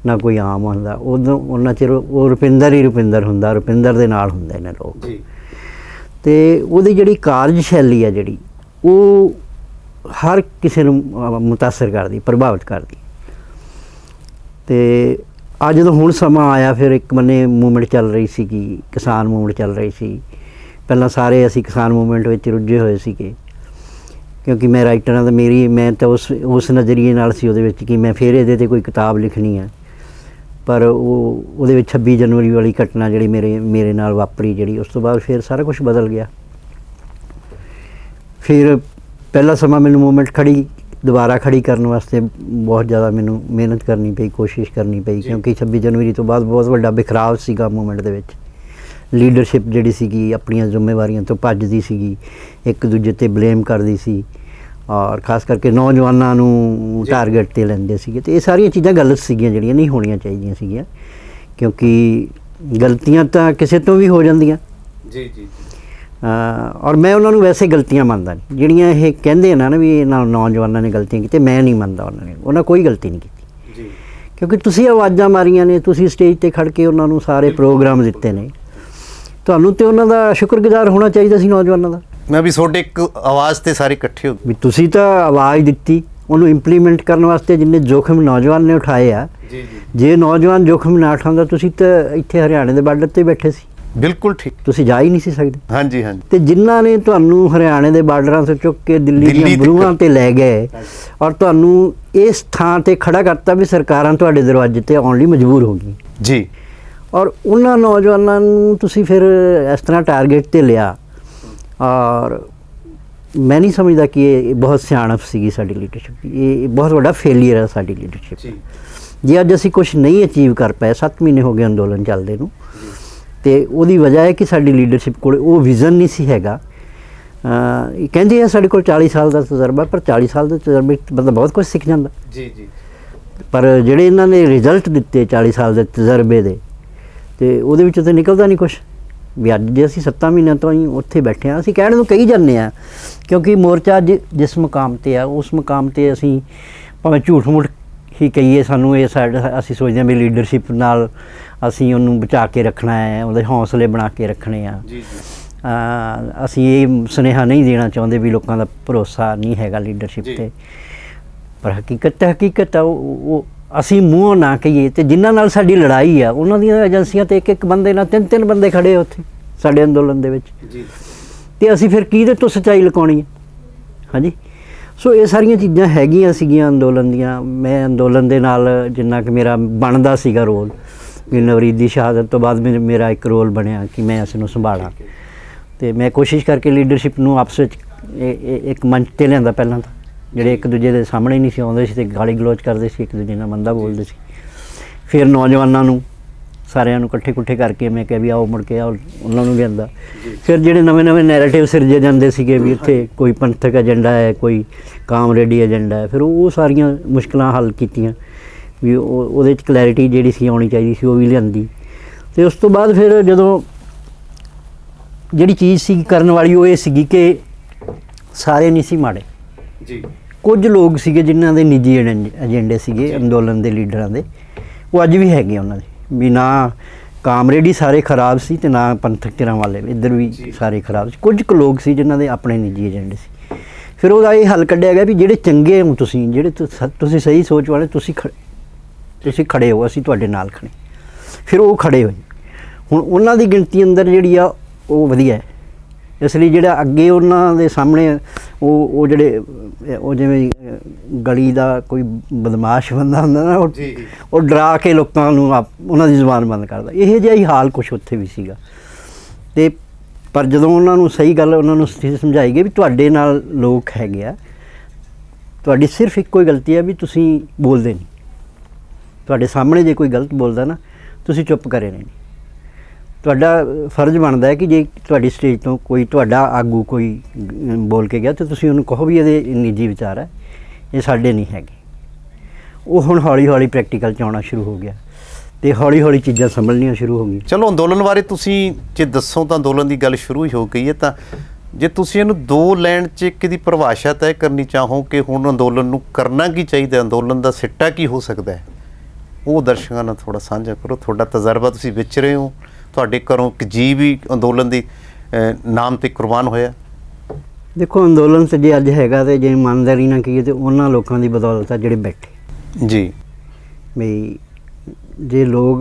Speaker 2: ਨਾ ਕੋਈ ਆਮ ਹੁੰਦਾ। ਉਦੋਂ ਉਹਨਾਂ ਚਿਰ ਉਹ ਰੁਪਿੰਦਰ ਹੀ ਰੁਪਿੰਦਰ ਹੁੰਦਾ, ਰੁਪਿੰਦਰ ਦੇ ਨਾਲ ਹੁੰਦੇ ਨੇ ਲੋਕ। ਅਤੇ ਉਹਦੀ ਜਿਹੜੀ ਕਾਰਜਸ਼ੈਲੀ ਹੈ ਜਿਹੜੀ, ਉਹ ਹਰ ਕਿਸੇ ਨੂੰ ਮੁਤਾਸਰ ਕਰਦੀ, ਪ੍ਰਭਾਵਿਤ ਕਰਦੀ। ਅਤੇ ਅੱਜ ਜਦੋਂ ਹੁਣ ਸਮਾਂ ਆਇਆ, ਫਿਰ ਇੱਕ ਬੰਨੇ ਮੂਵਮੈਂਟ ਚੱਲ ਰਹੀ ਸੀਗੀ, ਕਿਸਾਨ ਮੂਵਮੈਂਟ ਚੱਲ ਰਹੀ ਸੀ। ਪਹਿਲਾਂ ਸਾਰੇ ਅਸੀਂ ਕਿਸਾਨ ਮੂਵਮੈਂਟ ਵਿੱਚ ਰੁੱਝੇ ਹੋਏ ਸੀਗੇ, ਕਿਉਂਕਿ ਮੈਂ ਰਾਈਟਰਾਂ ਦਾ ਮੈਂ ਤਾਂ ਉਸ ਨਜ਼ਰੀਏ ਨਾਲ ਸੀ ਉਹਦੇ ਵਿੱਚ ਕਿ ਮੈਂ ਫਿਰ ਇਹਦੇ 'ਤੇ ਕੋਈ ਕਿਤਾਬ ਲਿਖਣੀ ਹੈ। ਪਰ ਉਹਦੇ ਵਿੱਚ 26 ਜਨਵਰੀ ਵਾਲੀ ਘਟਨਾ ਜਿਹੜੀ ਮੇਰੇ ਨਾਲ ਵਾਪਰੀ, ਜਿਹੜੀ ਉਸ ਤੋਂ ਬਾਅਦ ਫਿਰ ਸਾਰਾ ਕੁਛ ਬਦਲ ਗਿਆ। ਫਿਰ ਪਹਿਲਾ ਸਮਾਂ ਮੈਨੂੰ ਮੂਵਮੈਂਟ ਦੁਬਾਰਾ ਖੜੀ ਕਰਨ ਵਾਸਤੇ ਬਹੁਤ ਜ਼ਿਆਦਾ ਮੈਨੂੰ ਮਿਹਨਤ ਕਰਨੀ ਪਈ, ਕੋਸ਼ਿਸ਼ ਕਰਨੀ ਪਈ, ਕਿਉਂਕਿ 26 ਜਨਵਰੀ ਤੋਂ ਬਾਅਦ ਬਹੁਤ ਵੱਡਾ ਬਿਖਰਾਵ ਸੀਗਾ ਮੂਵਮੈਂਟ ਦੇ ਵਿੱਚ। ਲੀਡਰਸ਼ਿਪ ਜਿਹੜੀ ਸੀਗੀ ਆਪਣੀਆਂ ਜ਼ਿੰਮੇਵਾਰੀਆਂ ਤੋਂ ਭੱਜਦੀ ਸੀਗੀ, ਇੱਕ ਦੂਜੇ 'ਤੇ ਬਲੇਮ ਕਰਦੀ ਸੀ, ਔਰ ਖ਼ਾਸ ਕਰਕੇ ਨੌਜਵਾਨਾਂ ਨੂੰ ਟਾਰਗੇਟ 'ਤੇ ਲੈਂਦੇ ਸੀਗੇ। ਅਤੇ ਇਹ ਸਾਰੀਆਂ ਚੀਜ਼ਾਂ ਗਲਤ ਸੀਗੀਆਂ, ਜਿਹੜੀਆਂ ਨਹੀਂ ਹੋਣੀਆਂ ਚਾਹੀਦੀਆਂ ਸੀਗੀਆਂ, ਕਿਉਂਕਿ ਗਲਤੀਆਂ ਤਾਂ ਕਿਸੇ ਤੋਂ ਵੀ ਹੋ ਜਾਂਦੀਆਂ। ਔਰ ਮੈਂ ਉਹਨਾਂ ਨੂੰ ਵੈਸੇ ਗਲਤੀਆਂ ਮੰਨਦਾ ਨਹੀਂ, ਜਿਹੜੀਆਂ ਇਹ ਕਹਿੰਦੇ ਨਾ ਵੀ ਇਹਨਾਂ ਨੌਜਵਾਨਾਂ ਨੇ ਗਲਤੀਆਂ ਕੀਤੀਆਂ, ਮੈਂ ਨਹੀਂ ਮੰਨਦਾ ਉਹਨਾਂ ਕੋਈ ਗਲਤੀ ਨਹੀਂ ਕੀਤੀ। ਕਿਉਂਕਿ ਤੁਸੀਂ ਆਵਾਜ਼ਾਂ ਮਾਰੀਆਂ ਨੇ, ਤੁਸੀਂ ਸਟੇਜ 'ਤੇ ਖੜ੍ਹ ਕੇ ਉਹਨਾਂ ਨੂੰ ਸਾਰੇ ਪ੍ਰੋਗਰਾਮ ਦਿੱਤੇ ਨੇ, ਤੁਹਾਨੂੰ ਤੇ ਉਹਨਾਂ ਦਾ ਸ਼ੁਕਰਗੁਜ਼ਾਰ ਹੋਣਾ ਚਾਹੀਦਾ ਸੀ ਨੌਜਵਾਨਾਂ ਦਾ।
Speaker 1: ਮੈਂ ਵੀ ਤੁਹਾਡੇ ਇੱਕ ਆਵਾਜ਼ 'ਤੇ ਸਾਰੇ ਇਕੱਠੇ ਹੋ ਗਏ
Speaker 2: ਵੀ ਤੁਸੀਂ ਤਾਂ ਆਵਾਜ਼ ਦਿੱਤੀ, ਉਹਨੂੰ ਇੰਪਲੀਮੈਂਟ ਕਰਨ ਵਾਸਤੇ ਜਿੰਨੇ ਜੋਖਮ ਨੌਜਵਾਨ ਨੇ ਉਠਾਏ ਆ। ਜੇ ਨੌਜਵਾਨ ਜੋਖਮ ਨਾ ਉਠਾਉਂਦਾ, ਤੁਸੀਂ ਤਾਂ ਇੱਥੇ ਹਰਿਆਣੇ ਦੇ ਬਾਰਡਰ 'ਤੇ ਬੈਠੇ ਸੀ।
Speaker 1: ਬਿਲਕੁਲ ਠੀਕ,
Speaker 2: ਤੁਸੀਂ ਜਾ ਹੀ ਨਹੀਂ ਸੀ ਸਕਦੇ।
Speaker 1: ਹਾਂਜੀ।
Speaker 2: ਤੇ ਜਿਨ੍ਹਾਂ ਨੇ ਤੁਹਾਨੂੰ ਹਰਿਆਣੇ ਦੇ ਬਾਰਡਰਾਂ ਤੋਂ ਚੁੱਕ ਕੇ ਦਿੱਲੀ ਦੀਆਂ ਬਰੂਹਾਂ 'ਤੇ ਲੈ ਗਏ, ਔਰ ਤੁਹਾਨੂੰ ਇਸ ਥਾਂ 'ਤੇ ਖੜਾ ਕਰਤਾ ਵੀ ਸਰਕਾਰਾਂ ਤੁਹਾਡੇ ਦਰਵਾਜ਼ੇ 'ਤੇ ਆਉਣ ਲਈ ਮਜਬੂਰ ਹੋ ਗਈ
Speaker 1: ਜੀ। ਔਰ
Speaker 2: ਉਹਨਾਂ ਨੌਜਵਾਨਾਂ ਨੂੰ ਤੁਸੀਂ ਫਿਰ ਇਸ ਤਰ੍ਹਾਂ ਟਾਰਗੇਟ 'ਤੇ ਲਿਆ। ਔਰ ਮੈਂ ਨਹੀਂ ਸਮਝਦਾ ਕਿ ਇਹ ਬਹੁਤ ਸਿਆਣਪ ਸੀਗੀ ਸਾਡੀ ਲੀਡਰਸ਼ਿਪ ਦੀ। ਇਹ ਬਹੁਤ ਵੱਡਾ ਫੇਲੀਅਰ ਹੈ ਸਾਡੀ ਲੀਡਰਸ਼ਿਪ। ਜੇ ਅੱਜ ਅਸੀਂ ਕੁਛ ਨਹੀਂ ਅਚੀਵ ਕਰ ਪਏ, 7 ਮਹੀਨੇ ਹੋ ਗਏ ਅੰਦੋਲਨ ਚੱਲਦੇ ਨੂੰ, ਅਤੇ ਉਹਦੀ ਵਜ੍ਹਾ ਹੈ ਕਿ ਸਾਡੀ ਲੀਡਰਸ਼ਿਪ ਕੋਲ ਉਹ ਵਿਜ਼ਨ ਨਹੀਂ ਸੀ ਹੈਗਾ। ਕਹਿੰਦੇ ਆ ਸਾਡੇ ਕੋਲ 40 ਸਾਲ ਦਾ ਤਜਰਬਾ, ਪਰ 40 ਸਾਲ ਦੇ ਤਜਰਬੇ ਬੰਦਾ ਬਹੁਤ ਕੁਝ ਸਿੱਖ ਜਾਂਦਾ। ਪਰ ਜਿਹੜੇ ਇਹਨਾਂ ਨੇ ਰਿਜ਼ਲਟ ਦਿੱਤੇ 40 ਸਾਲ ਦੇ ਤਜਰਬੇ ਦੇ, ਅਤੇ ਉਹਦੇ ਵਿੱਚੋਂ ਤਾਂ ਨਿਕਲਦਾ ਨਹੀਂ ਕੁਛ। ਵੀ ਅੱਜ ਜੇ ਅਸੀਂ 7 ਮਹੀਨਿਆਂ ਤੋਂ ਹੀ ਉੱਥੇ ਬੈਠੇ ਹਾਂ, ਅਸੀਂ ਕਹਿਣ ਨੂੰ ਕਹੀ ਜਾਂਦੇ ਹਾਂ, ਕਿਉਂਕਿ ਮੋਰਚਾ ਜਿਸ ਮੁਕਾਮ 'ਤੇ ਆ, ਉਸ ਮੁਕਾਮ 'ਤੇ ਅਸੀਂ ਭਾਵੇਂ ਝੂਠ ਮੂਠ ਹੀ ਕਹੀਏ, ਸਾਨੂੰ ਇਹ ਅਸੀਂ ਸੋਚਦੇ ਹਾਂ ਵੀ ਲੀਡਰਸ਼ਿਪ ਨਾਲ ਅਸੀਂ ਉਹਨੂੰ ਬਚਾ ਕੇ ਰੱਖਣਾ ਹੈ, ਉਹਦੇ ਹੌਸਲੇ ਬਣਾ ਕੇ ਰੱਖਣੇ ਆ। ਅਸੀਂ ਇਹ ਸੁਨੇਹਾ ਨਹੀਂ ਦੇਣਾ ਚਾਹੁੰਦੇ ਵੀ ਲੋਕਾਂ ਦਾ ਭਰੋਸਾ ਨਹੀਂ ਹੈਗਾ ਲੀਡਰਸ਼ਿਪ 'ਤੇ। ਪਰ ਹਕੀਕਤ ਆ, ਉਹ ਅਸੀਂ ਮੂੰਹੋਂ ਨਾ ਕਹੀਏ। ਅਤੇ ਜਿਨ੍ਹਾਂ ਨਾਲ ਸਾਡੀ ਲੜਾਈ ਆ, ਉਹਨਾਂ ਦੀਆਂ ਏਜੰਸੀਆਂ 'ਤੇ ਇੱਕ ਬੰਦੇ ਨਾਲ 3 ਬੰਦੇ ਖੜ੍ਹੇ ਉੱਥੇ ਸਾਡੇ ਅੰਦੋਲਨ ਦੇ ਵਿੱਚ, ਅਤੇ ਅਸੀਂ ਫਿਰ ਕਿਹਦੇ ਤੋਂ ਸੱਚਾਈ ਲੁਕਾਉਣੀ ਹੈ? ਹਾਂਜੀ। ਸੋ ਇਹ ਸਾਰੀਆਂ ਚੀਜ਼ਾਂ ਹੈਗੀਆਂ ਸੀਗੀਆਂ ਅੰਦੋਲਨ ਦੀਆਂ। ਮੈਂ ਅੰਦੋਲਨ ਦੇ ਨਾਲ ਜਿੰਨਾ ਕਿ ਮੇਰਾ ਬਣਦਾ ਸੀਗਾ ਰੋਲ, ਵੀ ਨਵਰੀਤ ਦੀ ਸ਼ਹਾਦਤ ਤੋਂ ਬਾਅਦ ਮੇਰਾ ਇੱਕ ਰੋਲ ਬਣਿਆ ਕਿ ਮੈਂ ਇਸ ਨੂੰ ਸੰਭਾਲਾਂ, ਅਤੇ ਮੈਂ ਕੋਸ਼ਿਸ਼ ਕਰਕੇ ਲੀਡਰਸ਼ਿਪ ਨੂੰ ਆਪਸ ਵਿੱਚ ਇੱਕ ਮੰਚ 'ਤੇ ਲਿਆਂਦਾ। ਪਹਿਲਾਂ ਤਾਂ ਜਿਹੜੇ ਇੱਕ ਦੂਜੇ ਦੇ ਸਾਹਮਣੇ ਨਹੀਂ ਸੀ ਆਉਂਦੇ ਸੀ, ਅਤੇ ਗਾਲੀ ਗਲੋਚ ਕਰਦੇ ਸੀ, ਇੱਕ ਦੂਜੇ ਨਾਲ ਮੰਦਾ ਬੋਲਦੇ ਸੀ। ਫਿਰ ਨੌਜਵਾਨਾਂ ਨੂੰ ਸਾਰਿਆਂ ਨੂੰ ਇਕੱਠੇ ਕਰਕੇ ਮੈਂ ਕਿਹਾ ਵੀ ਆਓ, ਮੁੜ ਕੇ ਆਓ, ਉਹਨਾਂ ਨੂੰ ਵੀ ਆਂਦਾ। ਫਿਰ ਜਿਹੜੇ ਨਵੇਂ ਨੈਰੇਟਿਵ ਸਿਰਜੇ ਜਾਂਦੇ ਸੀਗੇ ਵੀ ਇੱਥੇ ਕੋਈ ਪੰਥਕ ਏਜੰਡਾ ਹੈ, ਕੋਈ ਕਾਮਰੇਡੀ ਏਜੰਡਾ ਹੈ, ਫਿਰ ਉਹ ਸਾਰੀਆਂ ਮੁਸ਼ਕਿਲਾਂ ਹੱਲ ਕੀਤੀਆਂ ਵੀ ਉਹਦੇ 'ਚ ਕਲੈਰਿਟੀ ਜਿਹੜੀ ਸੀ ਆਉਣੀ ਚਾਹੀਦੀ ਸੀ, ਉਹ ਵੀ ਲਿਆਂਦੀ। ਅਤੇ ਉਸ ਤੋਂ ਬਾਅਦ ਫਿਰ ਜਦੋਂ ਜਿਹੜੀ ਚੀਜ਼ ਸੀ ਕਰਨ ਵਾਲੀ, ਉਹ ਇਹ ਸੀਗੀ ਕਿ ਸਾਰੇ ਨਹੀਂ ਸੀ ਮਾੜੇ।
Speaker 1: ਜੀ
Speaker 2: ਕੁਝ ਲੋਕ ਸੀਗੇ ਜਿਨ੍ਹਾਂ ਦੇ ਨਿੱਜੀ ਏਜੰਡੇ ਸੀਗੇ ਅੰਦੋਲਨ ਦੇ ਲੀਡਰਾਂ ਦੇ, ਉਹ ਅੱਜ ਵੀ ਹੈਗੇ ਉਹਨਾਂ ਦੇ ਵੀ। ਨਾ ਕਾਮਰੇਡ ਹੀ ਸਾਰੇ ਖਰਾਬ ਸੀ ਤੇ ਨਾ ਪੰਥਕ ਧਿਰਾਂ ਵਾਲੇ ਵੀ, ਇੱਧਰ ਵੀ ਸਾਰੇ ਖਰਾਬ ਸੀ। ਕੁਝ ਕੁ ਲੋਕ ਸੀ ਜਿਨ੍ਹਾਂ ਦੇ ਆਪਣੇ ਨਿੱਜੀ ਏਜੰਡੇ ਸੀ। ਫਿਰ ਉਹਦਾ ਇਹ ਹੱਲ ਕੱਢਿਆ ਗਿਆ ਵੀ ਜਿਹੜੇ ਚੰਗੇ ਹੋ ਤੁਸੀਂ, ਜਿਹੜੇ ਤੁਸੀਂ ਸਹੀ ਸੋਚ ਵਾਲੇ, ਤੁਸੀਂ ਖੜੇ ਹੋ, ਅਸੀਂ ਤੁਹਾਡੇ ਨਾਲ ਖੜੇ। ਫਿਰ ਉਹ ਖੜੇ ਹੋਏ। ਹੁਣ ਉਹਨਾਂ ਦੀ ਗਿਣਤੀ ਅੰਦਰ ਜਿਹੜੀ ਆ ਉਹ ਵਧੀਆ ਹੈ। ਇਸ ਲਈ ਜਿਹੜਾ ਅੱਗੇ ਉਹਨਾਂ ਦੇ ਸਾਹਮਣੇ ਉਹ ਜਿਹੜੇ ਉਹ ਜਿਵੇਂ ਗਲੀ ਦਾ ਕੋਈ ਬਦਮਾਸ਼ ਬੰਦਾ ਹੁੰਦਾ ਨਾ, ਉਹ ਡਰਾ ਕੇ ਲੋਕਾਂ ਨੂੰ ਉਹਨਾਂ ਦੀ ਜ਼ੁਬਾਨ ਬੰਦ ਕਰਦਾ। ਇਹ ਜਿਹਾ ਹੀ ਹਾਲ ਕੁਛ ਉੱਥੇ ਵੀ ਸੀਗਾ। ਅਤੇ ਪਰ ਜਦੋਂ ਉਹਨਾਂ ਨੂੰ ਸਹੀ ਗੱਲ ਉਹਨਾਂ ਨੂੰ ਸਮਝਾਈ ਗਈ ਵੀ ਤੁਹਾਡੇ ਨਾਲ ਲੋਕ ਹੈਗੇ ਆ, ਤੁਹਾਡੀ ਸਿਰਫ ਇੱਕੋ ਹੀ ਗਲਤੀ ਹੈ ਵੀ ਤੁਸੀਂ ਬੋਲਦੇ ਨਹੀਂ। ਤੁਹਾਡੇ ਸਾਹਮਣੇ ਜੇ ਕੋਈ ਗਲਤ ਬੋਲਦਾ ਨਾ, ਤੁਸੀਂ ਚੁੱਪ ਕਰੇ ਨਹੀਂ। ਤੁਹਾਡਾ ਫਰਜ਼ ਬਣਦਾ ਹੈ ਕਿ ਜੇ ਤੁਹਾਡੀ ਸਟੇਜ ਤੋਂ ਕੋਈ ਤੁਹਾਡਾ ਆਗੂ ਕੋਈ ਬੋਲ ਕੇ ਗਿਆ ਤਾਂ ਤੁਸੀਂ ਉਹਨੂੰ ਕਹੋ ਵੀ ਇਹਦੇ ਨਿੱਜੀ ਵਿਚਾਰ ਹੈ, ਇਹ ਸਾਡੇ ਨਹੀਂ ਹੈਗੇ। ਉਹ ਹੁਣ ਹੌਲੀ ਹੌਲੀ ਪ੍ਰੈਕਟੀਕਲ 'ਚ ਆਉਣਾ ਸ਼ੁਰੂ ਹੋ ਗਿਆ ਅਤੇ ਹੌਲੀ ਹੌਲੀ ਚੀਜ਼ਾਂ ਸੰਭਲਣੀਆਂ ਸ਼ੁਰੂ ਹੋ ਗਈਆਂ।
Speaker 1: ਚਲੋ ਅੰਦੋਲਨ ਬਾਰੇ ਤੁਸੀਂ ਜੇ ਦੱਸੋ ਤਾਂ ਅੰਦੋਲਨ ਦੀ ਗੱਲ ਸ਼ੁਰੂ ਹੀ ਹੋ ਗਈ ਹੈ, ਤਾਂ ਜੇ ਤੁਸੀਂ ਇਹਨੂੰ 2 ਲਾਈਨ 'ਚ ਇੱਕ ਦੀ ਪਰਿਭਾਸ਼ਾ ਤੈਅ ਕਰਨੀ ਚਾਹੋ ਕਿ ਹੁਣ ਅੰਦੋਲਨ ਨੂੰ ਕਰਨਾ ਕੀ ਚਾਹੀਦਾ, ਅੰਦੋਲਨ ਦਾ ਸਿੱਟਾ ਕੀ ਹੋ ਸਕਦਾ ਹੈ, ਉਹ ਦਰਸ਼ਕਾਂ ਨਾਲ ਥੋੜ੍ਹਾ ਸਾਂਝਾ ਕਰੋ। ਤੁਹਾਡਾ ਤਜਰਬਾ, ਤੁਸੀਂ ਵਿਚ ਰਹੇ ਹੋ, ਤੁਹਾਡੇ ਘਰੋਂ ਇੱਕ ਜੀਅ ਵੀ ਅੰਦੋਲਨ ਦੀ ਨਾਮ 'ਤੇ ਕੁਰਬਾਨ ਹੋਇਆ।
Speaker 2: ਦੇਖੋ ਅੰਦੋਲਨ 'ਚ ਜੇ ਅੱਜ ਹੈਗਾ ਤੇ ਜੇ ਇਮਾਨਦਾਰੀ ਨਾਲ ਕਹੀਏ ਤਾਂ ਉਹਨਾਂ ਲੋਕਾਂ ਦੀ ਬਦੌਲਤ ਆ ਜਿਹੜੇ ਬੈਠੇ।
Speaker 1: ਜੀ
Speaker 2: ਵੀ ਜੇ ਲੋਕ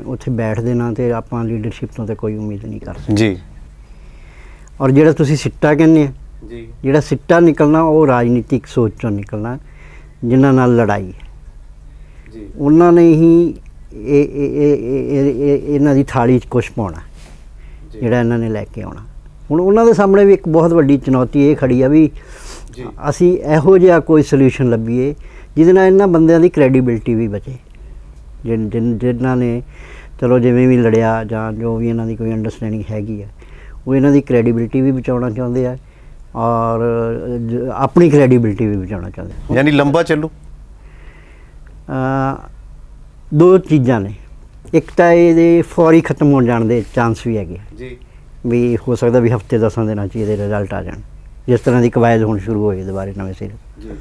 Speaker 2: ਉੱਥੇ ਬੈਠਦੇ ਨਾ ਤੇ ਆਪਾਂ ਲੀਡਰਸ਼ਿਪ ਤੋਂ ਤਾਂ ਕੋਈ ਉਮੀਦ ਨਹੀਂ ਕਰ ਸਕਦੇ
Speaker 1: ਜੀ।
Speaker 2: ਔਰ ਜਿਹੜਾ ਤੁਸੀਂ ਸਿੱਟਾ ਕਹਿੰਦੇ ਆ,
Speaker 1: ਜੀ
Speaker 2: ਜਿਹੜਾ ਸਿੱਟਾ ਨਿਕਲਣਾ ਉਹ ਰਾਜਨੀਤਿਕ ਸੋਚ ਚੋਂ ਨਿਕਲਣਾ, ਜਿਨ੍ਹਾਂ ਨਾਲ ਲੜਾਈ ਹੈ।
Speaker 1: ਜੀ
Speaker 2: ਉਹਨਾਂ ਨੇ ਹੀ ਇਹਨਾਂ ਦੀ ਥਾਲੀ 'ਚ ਕੁਛ ਪਾਉਣਾ ਜਿਹੜਾ ਇਹਨਾਂ ਨੇ ਲੈ ਕੇ ਆਉਣਾ। ਹੁਣ ਉਹਨਾਂ ਦੇ ਸਾਹਮਣੇ ਵੀ ਇੱਕ ਬਹੁਤ ਵੱਡੀ ਚੁਣੌਤੀ ਇਹ ਖੜੀ ਆ ਵੀ ਅਸੀਂ ਇਹੋ ਜਿਹਾ ਕੋਈ ਸੋਲਿਊਸ਼ਨ ਲੱਭੀਏ ਜਿਹਦੇ ਨਾਲ ਇਹਨਾਂ ਬੰਦਿਆਂ ਦੀ ਕ੍ਰੈਡੀਬਿਲਿਟੀ ਵੀ ਬਚੇ, ਜਿਨ੍ਹਾਂ ਨੇ ਚਲੋ ਜਿਵੇਂ ਵੀ ਲੜਿਆ ਜਾਂ ਜੋ ਵੀ ਇਹਨਾਂ ਦੀ ਕੋਈ ਅੰਡਰਸਟੈਂਡਿੰਗ ਹੈਗੀ ਆ, ਉਹ ਇਹਨਾਂ ਦੀ ਕ੍ਰੈਡੀਬਿਲਿਟੀ ਵੀ ਬਚਾਉਣਾ ਚਾਹੁੰਦੇ ਆ ਔਰ ਆਪਣੀ ਕ੍ਰੈਡੀਬਿਲਿਟੀ ਵੀ ਬਚਾਉਣਾ ਚਾਹੁੰਦੇ ਆ।
Speaker 1: ਯਾਨੀ ਲੰਬਾ ਚੱਲੂ।
Speaker 2: 2 ਚੀਜ਼ਾਂ ਨੇ, ਇੱਕ ਤਾਂ ਇਹਦੇ ਫੌਰੀ ਖਤਮ ਹੋ ਜਾਣ ਦੇ ਚਾਂਸ ਵੀ ਹੈਗੇ
Speaker 1: ਜੀ,
Speaker 2: ਵੀ ਹੋ ਸਕਦਾ ਵੀ ਹਫ਼ਤੇ 10 ਦਿਨਾਂ 'ਚ ਇਹਦੇ ਰਿਜ਼ਲਟ ਆ ਜਾਣ, ਜਿਸ ਤਰ੍ਹਾਂ ਦੀ ਕਵਾਇਦ ਹੁਣ ਸ਼ੁਰੂ ਹੋਈ ਦੁਬਾਰੇ ਨਵੇਂ ਸਿਰੇ।